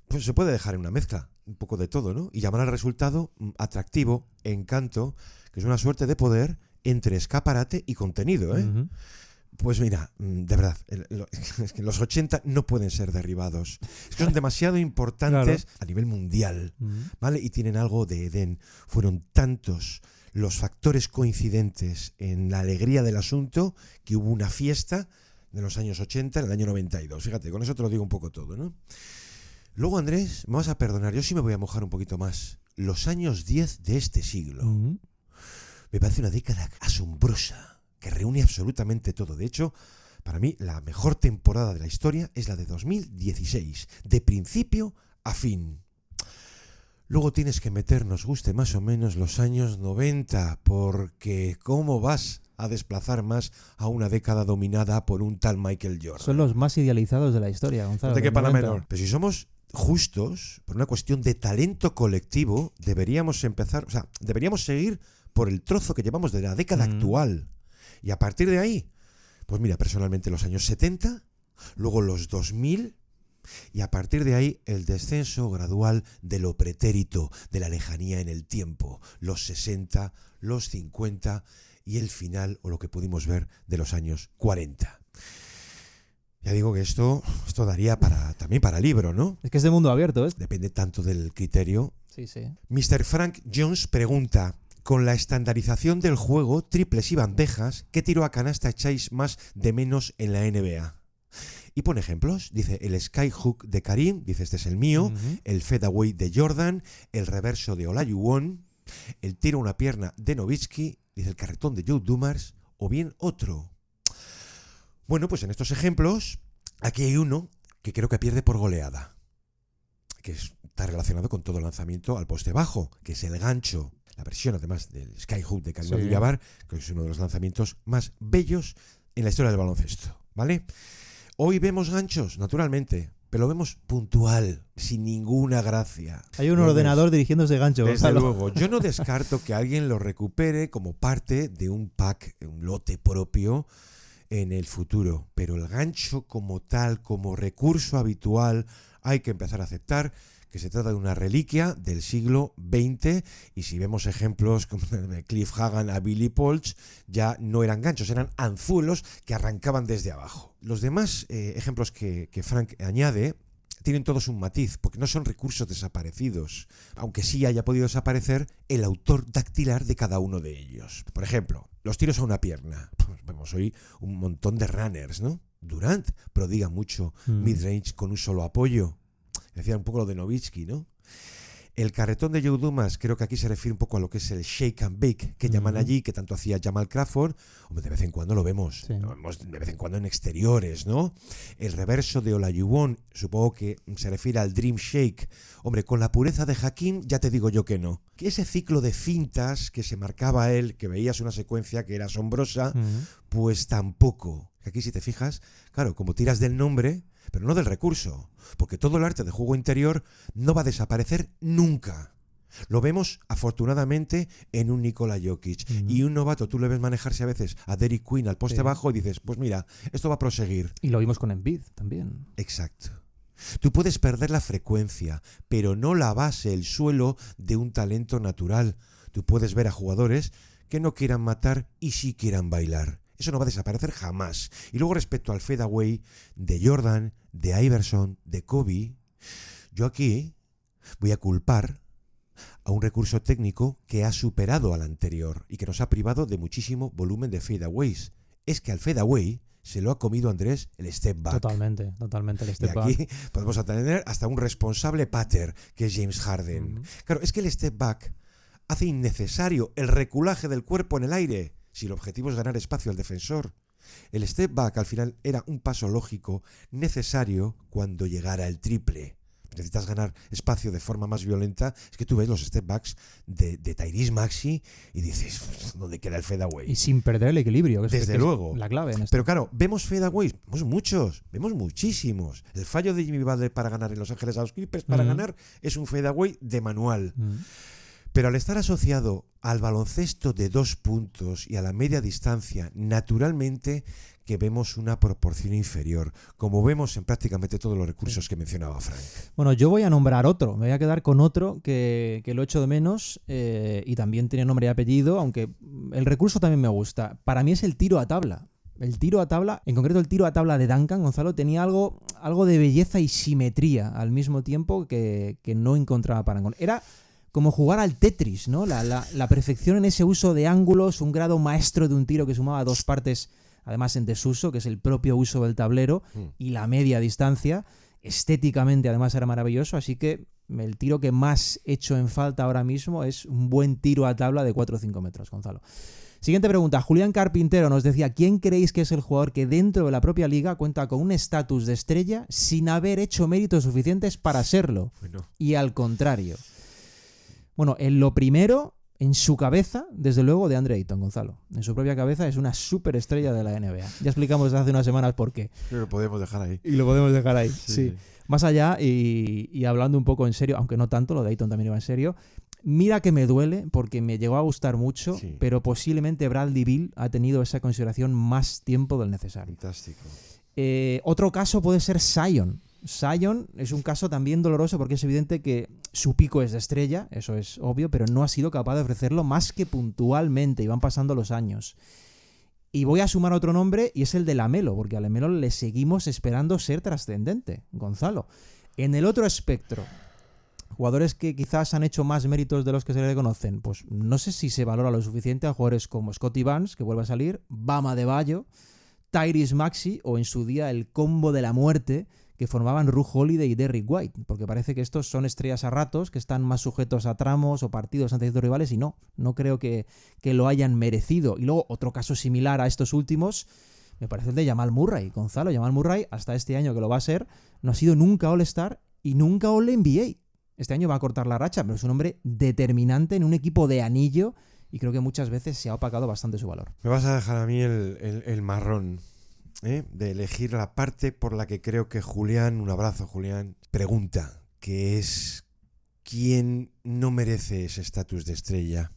pues se puede dejar en una mezcla, un poco de todo, ¿no? Y llamar al resultado atractivo, encanto, que es una suerte de poder entre escaparate y contenido, ¿eh? Pues mira, de verdad, es que los 80 no pueden ser derribados. Es que son demasiado importantes a nivel mundial, ¿vale? Y tienen algo de Edén. Fueron tantos los factores coincidentes en la alegría del asunto que hubo una fiesta de los años 80 en el año 92. Fíjate, con eso te lo digo un poco todo, ¿no? Luego, Andrés, me vas a perdonar, yo sí me voy a mojar un poquito más. Los años 10 de este siglo. Me parece una década asombrosa, que reúne absolutamente todo. De hecho, para mí, la mejor temporada de la historia es la de 2016, de principio a fin. Luego tienes que meternos, guste más o menos, los años 90, porque ¿cómo vas a desplazar más a una década dominada por un tal Michael Jordan? Son los más idealizados de la historia, Gonzalo. No te quepa la menor. Pero si somos justos, por una cuestión de talento colectivo, deberíamos seguir por el trozo que llevamos de la década actual. Y a partir de ahí, pues mira, personalmente los años 70, luego los 2000, y a partir de ahí el descenso gradual de lo pretérito, de la lejanía en el tiempo, los 60, los 50 y el final, o lo que pudimos ver, de los años 40. Ya digo que esto daría también para libro, ¿no? Es que es de mundo abierto, ¿eh? Depende tanto del criterio. Sí, sí. Mr. Frank Jones pregunta: con la estandarización del juego, triples y bandejas, ¿qué tiro a canasta echáis más de menos en la NBA? Y pone ejemplos, dice el skyhook de Karim, dice este es el mío, el fadeaway de Jordan, el reverso de Olajuwon, el tiro a una pierna de Nowitzki, dice el carretón de Joe Dumars, o bien otro. Bueno, pues en estos ejemplos, aquí hay uno que creo que pierde por goleada, que está relacionado con todo el lanzamiento al poste bajo, que es el gancho, la versión además del skyhook de Karim Abdul-Jabbar, que es uno de los lanzamientos más bellos en la historia del baloncesto, ¿vale? Hoy vemos ganchos, naturalmente, pero lo vemos puntual, sin ninguna gracia. Hay un ordenador dirigiéndose gancho. Desde Gonzalo. luego, yo no descarto que alguien lo recupere como parte de un pack, un lote propio en el futuro, pero el gancho como tal, como recurso habitual, hay que empezar a aceptar que se trata de una reliquia del siglo XX, y si vemos ejemplos como de Cliff Hagan a Billy Polch, ya no eran ganchos, eran anzuelos que arrancaban desde abajo. Los demás ejemplos que Frank añade tienen todos un matiz, porque no son recursos desaparecidos, aunque sí haya podido desaparecer el autor dactilar de cada uno de ellos. Por ejemplo, los tiros a una pierna. Pues vemos hoy un montón de runners, ¿no? Durant prodiga mucho mid-range con un solo apoyo. Decía un poco lo de Nowitzki, ¿no? El carretón de Joe Dumars, creo que aquí se refiere un poco a lo que es el shake and bake que llaman allí, que tanto hacía Jamal Crawford. Hombre, de vez en cuando lo vemos. Sí. Lo vemos de vez en cuando en exteriores, ¿no? El reverso de Olajuwon, supongo que se refiere al dream shake. Hombre, con la pureza de Hakim, ya te digo yo que no. Que ese ciclo de fintas que se marcaba él, que veías una secuencia que era asombrosa, pues tampoco. Aquí, si te fijas, claro, como tiras del nombre, pero no del recurso, porque todo el arte de juego interior no va a desaparecer nunca. Lo vemos, afortunadamente, en un Nikola Jokic. Y un novato, tú le ves manejarse a veces a Derrick Queen al poste bajo y dices, pues mira, esto va a proseguir. Y lo vimos con Embiid también. Exacto. Tú puedes perder la frecuencia, pero no la base, el suelo de un talento natural. Tú puedes ver a jugadores que no quieran matar y sí quieran bailar. Eso no va a desaparecer jamás. Y luego, respecto al fadeaway de Jordan, de Iverson, de Kobe, yo aquí voy a culpar a un recurso técnico que ha superado al anterior y que nos ha privado de muchísimo volumen de fadeaways. Es que al fadeaway se lo ha comido, Andrés, el step back. Totalmente el step back. Y aquí podemos tener hasta un responsable pater, que es James Harden. Claro, es que el step back hace innecesario el reculaje del cuerpo en el aire, si el objetivo es ganar espacio al defensor. El step back al final era un paso lógico necesario cuando llegara el triple. Necesitas ganar espacio de forma más violenta. Es que tú ves los step backs de Tyrese Maxey y dices, ¿dónde queda el fadeaway? Y sin perder el equilibrio, que Desde es luego. la clave en esto. Pero claro, vemos fadeaways, vemos muchos, vemos muchísimos. El fallo de Jimmy Butler para ganar en Los Ángeles a los Clippers para ganar es un fadeaway de manual. Pero al estar asociado al baloncesto de 2 puntos y a la media distancia, naturalmente que vemos una proporción inferior, como vemos en prácticamente todos los recursos que mencionaba Frank. Bueno, yo voy a nombrar otro, me voy a quedar con otro que lo echo de menos y también tiene nombre y apellido, aunque el recurso también me gusta. Para mí es el tiro a tabla. El tiro a tabla, en concreto el tiro a tabla de Duncan, Gonzalo, tenía algo de belleza y simetría al mismo tiempo que no encontraba Parangón. Era como jugar al Tetris, ¿no? La perfección en ese uso de ángulos, un grado maestro de un tiro que sumaba 2 partes, además en desuso, que es el propio uso del tablero, y la media distancia. Estéticamente, además, era maravilloso, así que el tiro que más echo en falta ahora mismo es un buen tiro a tabla de 4 o 5 metros, Gonzalo. Siguiente pregunta. Julián Carpintero nos decía, ¿quién creéis que es el jugador que dentro de la propia liga cuenta con un estatus de estrella sin haber hecho méritos suficientes para serlo? Bueno. Y al contrario. Bueno, en lo primero, en su cabeza, desde luego, de Andre Ayton, Gonzalo. En su propia cabeza es una superestrella de la NBA. Ya explicamos hace unas semanas por qué. Pero lo podemos dejar ahí. Y lo podemos dejar ahí, sí. Más allá, y hablando un poco en serio, aunque no tanto, lo de Ayton también iba en serio, mira que me duele, porque me llegó a gustar mucho, pero posiblemente Bradley Beal ha tenido esa consideración más tiempo del necesario. Fantástico. Otro caso puede ser Zion. Zion es un caso también doloroso porque es evidente que su pico es de estrella, eso es obvio, pero no ha sido capaz de ofrecerlo más que puntualmente y van pasando los años. Y voy a sumar otro nombre y es el de Lamelo, porque a Lamelo le seguimos esperando ser trascendente, Gonzalo. En el otro espectro, jugadores que quizás han hecho más méritos de los que se le conocen, pues no sé si se valora lo suficiente a jugadores como Scottie Barnes, que vuelve a salir, Bam Adebayo, Tyrese Maxey o en su día el combo de la muerte que formaban Ru Holiday y Derrick White, porque parece que estos son estrellas a ratos que están más sujetos a tramos o partidos ante ciertos rivales y no creo que lo hayan merecido. Y luego otro caso similar a estos últimos me parece el de Jamal Murray. Gonzalo, Jamal Murray hasta este año que lo va a ser no ha sido nunca All-Star y nunca All-NBA. Este año va a cortar la racha, pero es un hombre determinante en un equipo de anillo y creo que muchas veces se ha opacado bastante su valor. Me vas a dejar a mí el marrón, de elegir la parte por la que creo que Julián, un abrazo Julián, pregunta, que es ¿quién no merece ese estatus de estrella?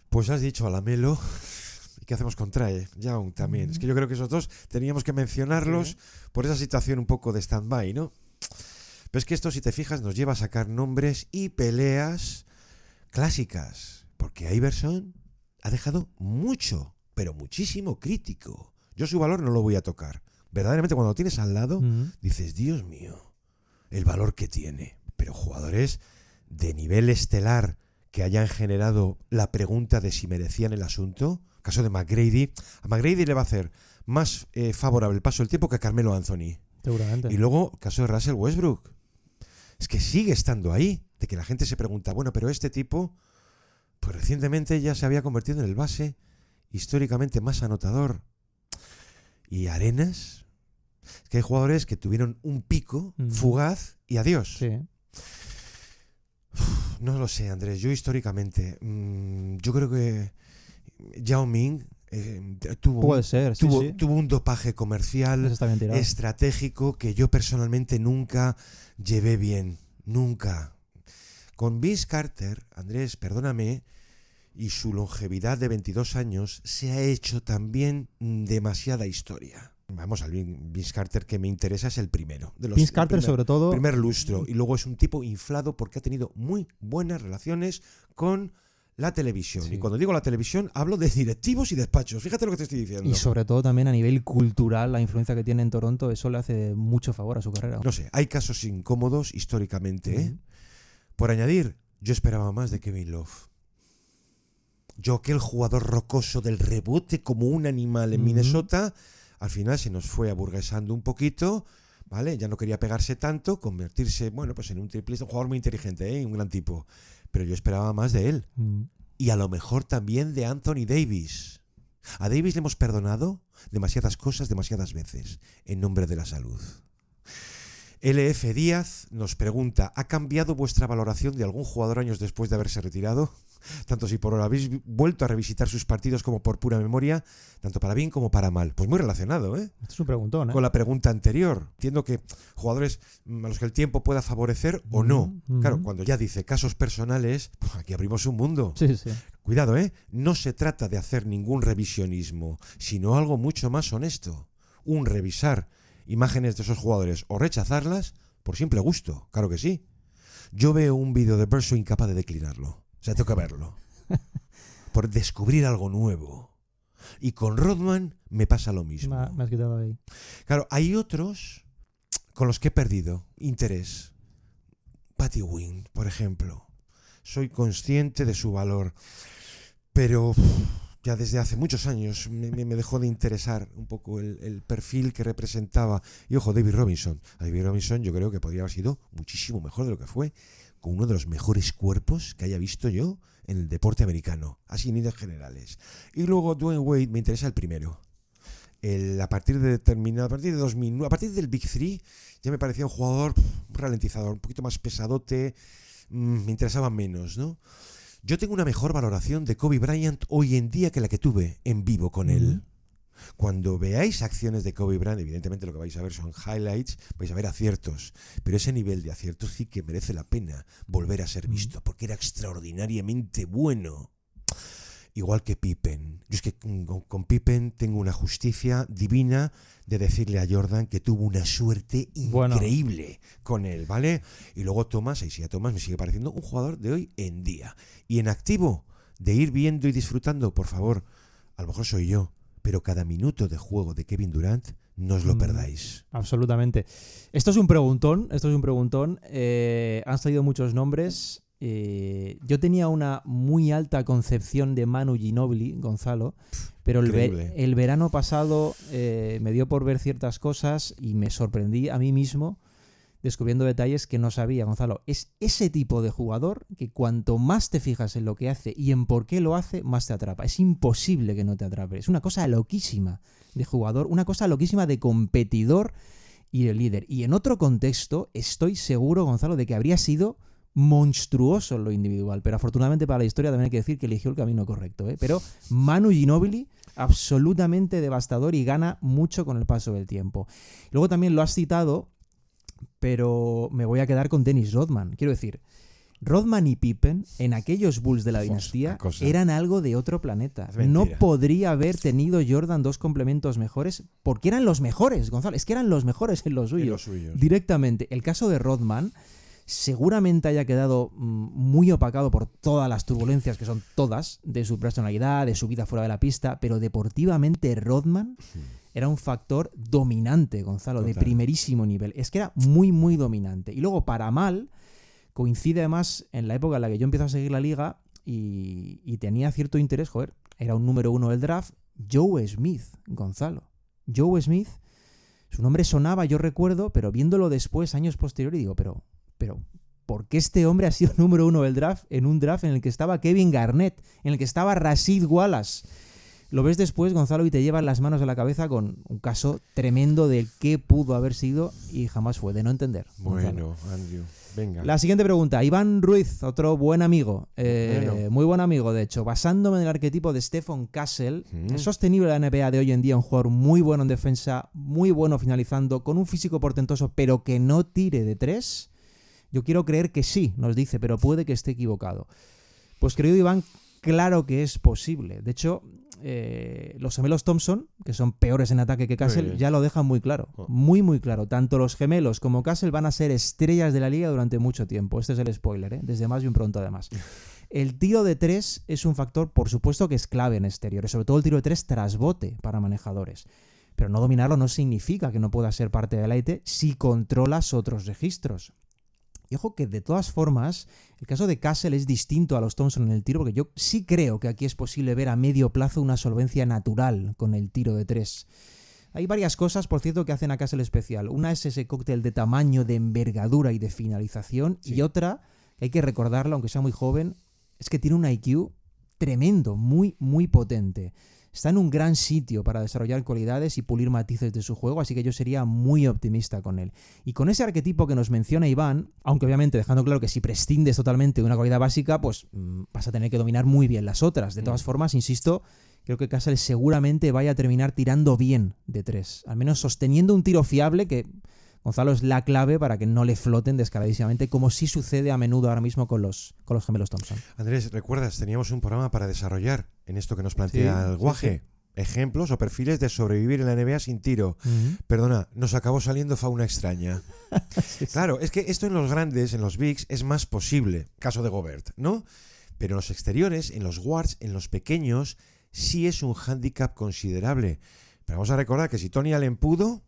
Pues has dicho a Lamelo. ¿Y qué hacemos con Trae? Young también. Es que yo creo que esos dos teníamos que mencionarlos por esa situación un poco de stand-by, ¿no? Pero es que esto, si te fijas, nos lleva a sacar nombres y peleas clásicas, porque Iverson ha dejado mucho, pero muchísimo crítico. Yo su valor no lo voy a tocar. Verdaderamente cuando lo tienes al lado, dices, Dios mío, el valor que tiene. Pero jugadores de nivel estelar que hayan generado la pregunta de si merecían el asunto, caso de McGrady, a McGrady le va a hacer más favorable el paso del tiempo que a Carmelo Anthony. Seguramente. Y luego, caso de Russell Westbrook. Es que sigue estando ahí, de que la gente se pregunta, bueno, pero este tipo, pues recientemente ya se había convertido en el base históricamente más anotador. Y Arenas, es que hay jugadores que tuvieron un pico fugaz y adiós. Sí. No lo sé, Andrés, yo históricamente, yo creo que Yao Ming tuvo un dopaje comercial estratégico que yo personalmente nunca llevé bien, nunca. Con Vince Carter, Andrés, perdóname, y su longevidad de 22 años se ha hecho también demasiada historia. Vamos, al Vince Carter que me interesa es el primero. De los, Vince Carter, sobre todo. Primer lustro. Y luego es un tipo inflado porque ha tenido muy buenas relaciones con la televisión. Sí. Y cuando digo la televisión, hablo de directivos y despachos. Fíjate lo que te estoy diciendo. Y sobre todo también a nivel cultural, la influencia que tiene en Toronto, eso le hace mucho favor a su carrera. No sé, hay casos incómodos históricamente, ¿eh? Por añadir, yo esperaba más de Kevin Love. Yo, aquel jugador rocoso del rebote como un animal en Minnesota, al final se nos fue aburguesando un poquito, ¿vale? Ya no quería pegarse tanto, convertirse, bueno, pues en un triplista, un jugador muy inteligente, ¿eh? Un gran tipo. Pero yo esperaba más de él. Y a lo mejor también de Anthony Davis. A Davis le hemos perdonado demasiadas cosas, demasiadas veces, en nombre de la salud. LF Díaz nos pregunta, ¿ha cambiado vuestra valoración de algún jugador años después de haberse retirado? Tanto si por habéis vuelto a revisitar sus partidos como por pura memoria, tanto para bien como para mal. Pues muy relacionado, ¿eh? Esto es un preguntón, ¿eh? Con la pregunta anterior. Entiendo que jugadores a los que el tiempo pueda favorecer o no. Claro, cuando ya dice casos personales, pues aquí abrimos un mundo. Sí, sí. Cuidado, ¿eh? No se trata de hacer ningún revisionismo, sino algo mucho más honesto. Un revisar imágenes de esos jugadores o rechazarlas por simple gusto. Claro que sí. Yo veo un vídeo de Bird, soy incapaz de declinarlo. O sea, tengo que verlo. Por descubrir algo nuevo. Y con Rodman me pasa lo mismo. Me has quitado ahí. Claro, hay otros con los que he perdido interés. Patty Wing, por ejemplo. Soy consciente de su valor. Pero ya desde hace muchos años me dejó de interesar un poco el perfil que representaba. Y ojo, David Robinson. A David Robinson yo creo que podría haber sido muchísimo mejor de lo que fue, con uno de los mejores cuerpos que haya visto yo en el deporte americano, así en líneas generales. Y luego Dwayne Wade me interesa el primero. A partir de 2009, a partir del Big Three, ya me parecía un jugador ralentizador, un poquito más pesadote, me interesaba menos, ¿no? Yo tengo una mejor valoración de Kobe Bryant hoy en día que la que tuve en vivo con él. Cuando veáis acciones de Kobe Bryant, evidentemente lo que vais a ver son highlights, vais a ver aciertos, pero ese nivel de aciertos sí que merece la pena volver a ser visto, porque era extraordinariamente bueno. Igual que Pippen. Yo es que con Pippen tengo una justicia divina de decirle a Jordan que tuvo una suerte increíble con él, ¿vale? Y luego Thomas, ahí sí, a Thomas me sigue pareciendo un jugador de hoy en día. Y en activo, de ir viendo y disfrutando, por favor, a lo mejor soy yo, pero cada minuto de juego de Kevin Durant no os lo perdáis. Absolutamente. Esto es un preguntón. Han salido muchos nombres. Yo tenía una muy alta concepción de Manu Ginóbili, Gonzalo, pero el verano pasado me dio por ver ciertas cosas y me sorprendí a mí mismo descubriendo detalles que no sabía, Gonzalo. Es ese tipo de jugador que cuanto más te fijas en lo que hace y en por qué lo hace, más te atrapa. Es imposible que no te atrape. Es una cosa loquísima de jugador, una cosa loquísima de competidor y de líder. Y en otro contexto, estoy seguro, Gonzalo, de que habría sido monstruoso en lo individual, pero afortunadamente para la historia también hay que decir que eligió el camino correcto, ¿eh? Pero Manu Ginóbili, absolutamente devastador y gana mucho con el paso del tiempo. Luego también lo has citado, pero me voy a quedar con Dennis Rodman. Quiero decir, Rodman y Pippen en aquellos Bulls de la dinastía eran algo de otro planeta. No podría haber tenido Jordan dos complementos mejores porque eran los mejores, Gonzalo. Es que eran los mejores en los suyos. Directamente. El caso de Rodman seguramente haya quedado muy opacado por todas las turbulencias, que son todas, de su personalidad, de su vida fuera de la pista, pero deportivamente Rodman era un factor dominante, Gonzalo, de primerísimo nivel. Es que era muy, muy dominante. Y luego, para mal, coincide además en la época en la que yo empiezo a seguir la liga y tenía cierto interés, era un número 1 del draft, Joe Smith, Gonzalo. Joe Smith, su nombre sonaba, yo recuerdo, pero viéndolo después, años posteriores, digo, pero ¿por qué este hombre ha sido número 1 del draft en un draft en el que estaba Kevin Garnett, en el que estaba Rasheed Wallace? Lo ves después, Gonzalo, y te llevas las manos a la cabeza con un caso tremendo del que pudo haber sido y jamás fue, de no entender. Bueno, Andrew, venga. La siguiente pregunta, Iván Ruiz, otro buen amigo, muy buen amigo de hecho. Basándome en el arquetipo de Stephon Castle, ¿es sostenible la NBA de hoy en día un jugador muy bueno en defensa, muy bueno finalizando, con un físico portentoso, pero que no tire de 3? Yo quiero creer que sí, nos dice, pero puede que esté equivocado. Pues querido Iván, claro que es posible. De hecho, los gemelos Thompson, que son peores en ataque que Castle, ya lo dejan muy claro. Muy, muy claro. Tanto los gemelos como Castle van a ser estrellas de la liga durante mucho tiempo. Este es el spoiler, desde más bien pronto además. El tiro de 3 es un factor, por supuesto, que es clave en exteriores. Sobre todo el tiro de 3 tras bote para manejadores. Pero no dominarlo no significa que no pueda ser parte del élite si controlas otros registros. Y ojo que de todas formas, el caso de Castle es distinto a los Thompson en el tiro, porque yo sí creo que aquí es posible ver a medio plazo una solvencia natural con el tiro de 3. Hay varias cosas, por cierto, que hacen a Castle especial. Una es ese cóctel de tamaño, de envergadura y de finalización. Sí. Y otra, que hay que recordarla, aunque sea muy joven, es que tiene un IQ tremendo, muy, muy potente. Está en un gran sitio para desarrollar cualidades y pulir matices de su juego, así que yo sería muy optimista con él. Y con ese arquetipo que nos menciona Iván, aunque obviamente dejando claro que si prescindes totalmente de una cualidad básica, pues vas a tener que dominar muy bien las otras. De todas formas, insisto, creo que Castle seguramente vaya a terminar tirando bien de 3, al menos sosteniendo un tiro fiable que, Gonzalo, es la clave para que no le floten descaradísimamente, como sí sucede a menudo ahora mismo con los gemelos Thompson. Andrés, ¿recuerdas? Teníamos un programa para desarrollar en esto que nos plantea el Guaje. Sí. Ejemplos o perfiles de sobrevivir en la NBA sin tiro. Perdona, nos acabó saliendo fauna extraña. Claro, es que esto en los grandes, en los bigs, es más posible. Caso de Gobert, ¿no? Pero en los exteriores, en los guards, en los pequeños, sí es un hándicap considerable. Pero vamos a recordar que si Tony Allen pudo,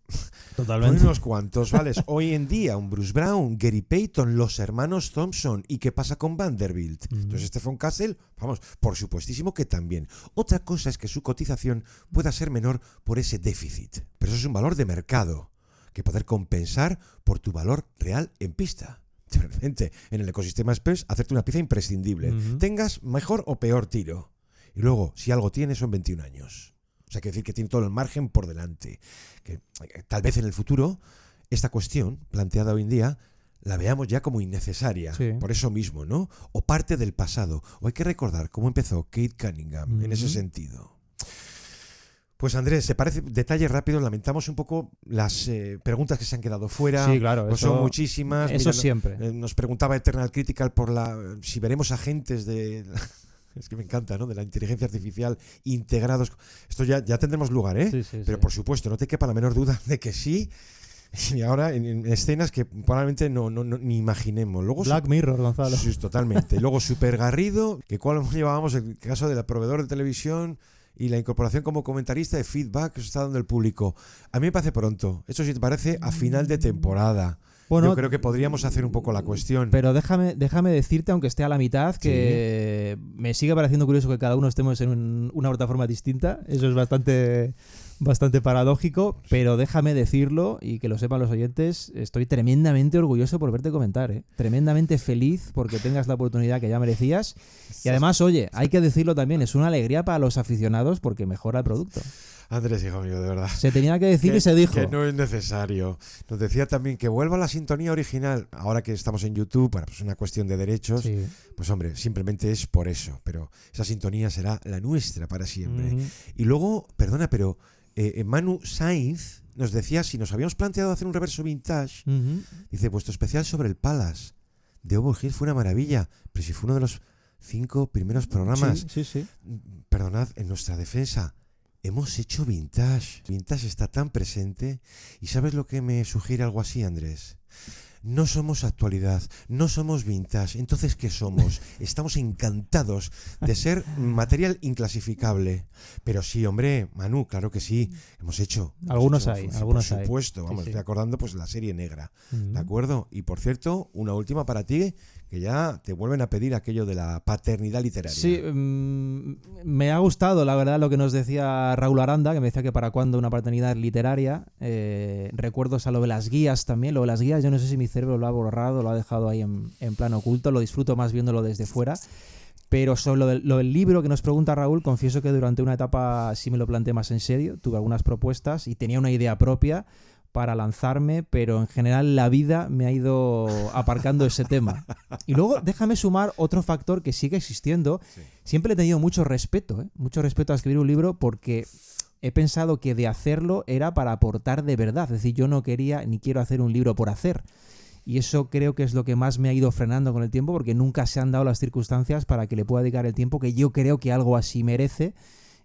totalmente, unos cuantos, ¿vale? Hoy en día, un Bruce Brown, Gary Payton, los hermanos Thompson, ¿y qué pasa con Vanderbilt? Entonces, Stephon Castle, vamos, por supuestísimo que también. Otra cosa es que su cotización pueda ser menor por ese déficit. Pero eso es un valor de mercado, que poder compensar por tu valor real en pista. De repente, en el ecosistema Spurs, hacerte una pieza imprescindible. Tengas mejor o peor tiro. Y luego, si algo tienes, son 21 años. O sea, quiere decir que tiene todo el margen por delante. Que tal vez en el futuro esta cuestión planteada hoy en día la veamos ya como innecesaria. Sí. Por eso mismo, ¿no? O parte del pasado. O hay que recordar cómo empezó Kate Cunningham en ese sentido. Pues Andrés, ¿te parece? Detalle rápido, lamentamos un poco las preguntas que se han quedado fuera. Sí, claro. Pues son muchísimas. Eso. Mira, siempre. Nos preguntaba Eternal Critical por si veremos agentes de... Es que me encanta, ¿no? De la inteligencia artificial integrados. Esto ya tendremos lugar, ¿eh? Sí, pero por supuesto, no te quepa la menor duda de que sí. Y ahora en escenas que probablemente no ni imaginemos. Luego, Black Mirror, Gonzalo. Sí, totalmente. Luego Super Garrido, que cual llevábamos el caso del proveedor de televisión y la incorporación como comentarista de feedback que os está dando el público. A mí me parece pronto. Eso sí te parece a final de temporada. Bueno, yo creo que podríamos hacer un poco la cuestión. Pero déjame decirte, aunque esté a la mitad, que me sigue pareciendo curioso que cada uno estemos en una plataforma distinta. Eso es bastante paradójico, pero déjame decirlo y que lo sepan los oyentes, estoy tremendamente orgulloso por verte comentar, ¿eh? Tremendamente feliz porque tengas la oportunidad que ya merecías. Y además, oye, hay que decirlo también, es una alegría para los aficionados porque mejora el producto. Andrés, hijo mío, de verdad. Se tenía que decir y se dijo. Que no es necesario. Nos decía también que vuelva la sintonía original. Ahora que estamos en YouTube, bueno, pues una cuestión de derechos, Sí. pues hombre, simplemente es por eso. Pero esa sintonía será la nuestra para siempre. Ujú. Y luego, perdona, pero Manu Sainz nos decía si nos habíamos planteado hacer un reverso vintage. Ujú. Dice, vuestro especial sobre el Palace de Overhill fue una maravilla, pero si fue uno de los 5 primeros programas. Sí. Perdonad, en nuestra defensa, hemos hecho vintage. Vintage está tan presente. ¿Y sabes lo que me sugiere algo así, Andrés? No somos actualidad, no somos vintage. Entonces, ¿qué somos? Estamos encantados de ser material inclasificable. Pero sí, hombre, Manu, claro que sí. Hemos hecho. Algunos hemos hay, hecho, algunos por hay. supuesto, Sí, vamos, sí. estoy acordando pues la serie negra. Ujú. ¿De acuerdo? Y por cierto, una última para ti, que ya te vuelven a pedir aquello de la paternidad literaria. Sí, me ha gustado, la verdad, lo que nos decía Raúl Aranda, que me decía que para cuándo una paternidad literaria. Recuerdos a lo de las guías también. Lo de las guías, yo no sé si mi cerebro lo ha borrado, lo ha dejado ahí en plano oculto, lo disfruto más viéndolo desde fuera. Pero sobre lo del libro que nos pregunta Raúl, confieso que durante una etapa sí me lo planteé más en serio, tuve algunas propuestas y tenía una idea propia para lanzarme, pero en general la vida me ha ido aparcando ese tema. Y luego déjame sumar otro factor que sigue existiendo. Sí. Siempre he tenido mucho respeto a escribir un libro porque he pensado que de hacerlo era para aportar de verdad. Es decir, yo no quería ni quiero hacer un libro por hacer. Y eso creo que es lo que más me ha ido frenando con el tiempo, porque nunca se han dado las circunstancias para que le pueda dedicar el tiempo que yo creo que algo así merece.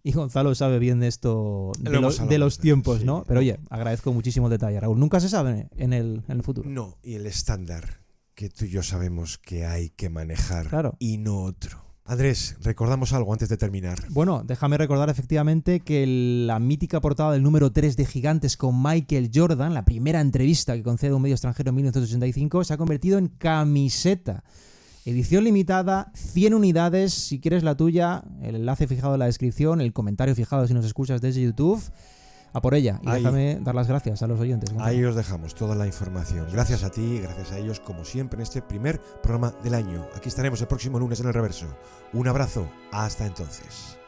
Y Gonzalo sabe bien de esto, de los tiempos, ¿no? Sí. Pero oye, agradezco muchísimo el detalle, Raúl. Nunca se sabe en el futuro. No, y el estándar que tú y yo sabemos que hay que manejar, Claro. y no otro. Andrés, recordamos algo antes de terminar. Bueno, déjame recordar efectivamente que la mítica portada del número 3 de Gigantes con Michael Jordan, la primera entrevista que concede un medio extranjero en 1985, se ha convertido en camiseta. Edición limitada, 100 unidades. Si quieres la tuya, el enlace fijado en la descripción, el comentario fijado si nos escuchas desde YouTube. A por ella. Y Ahí. déjame dar las gracias a los oyentes. Ahí os dejamos toda la información. Gracias a ti, gracias a ellos, como siempre, en este primer programa del año. Aquí estaremos el próximo lunes en El Reverso. Un abrazo. Hasta entonces.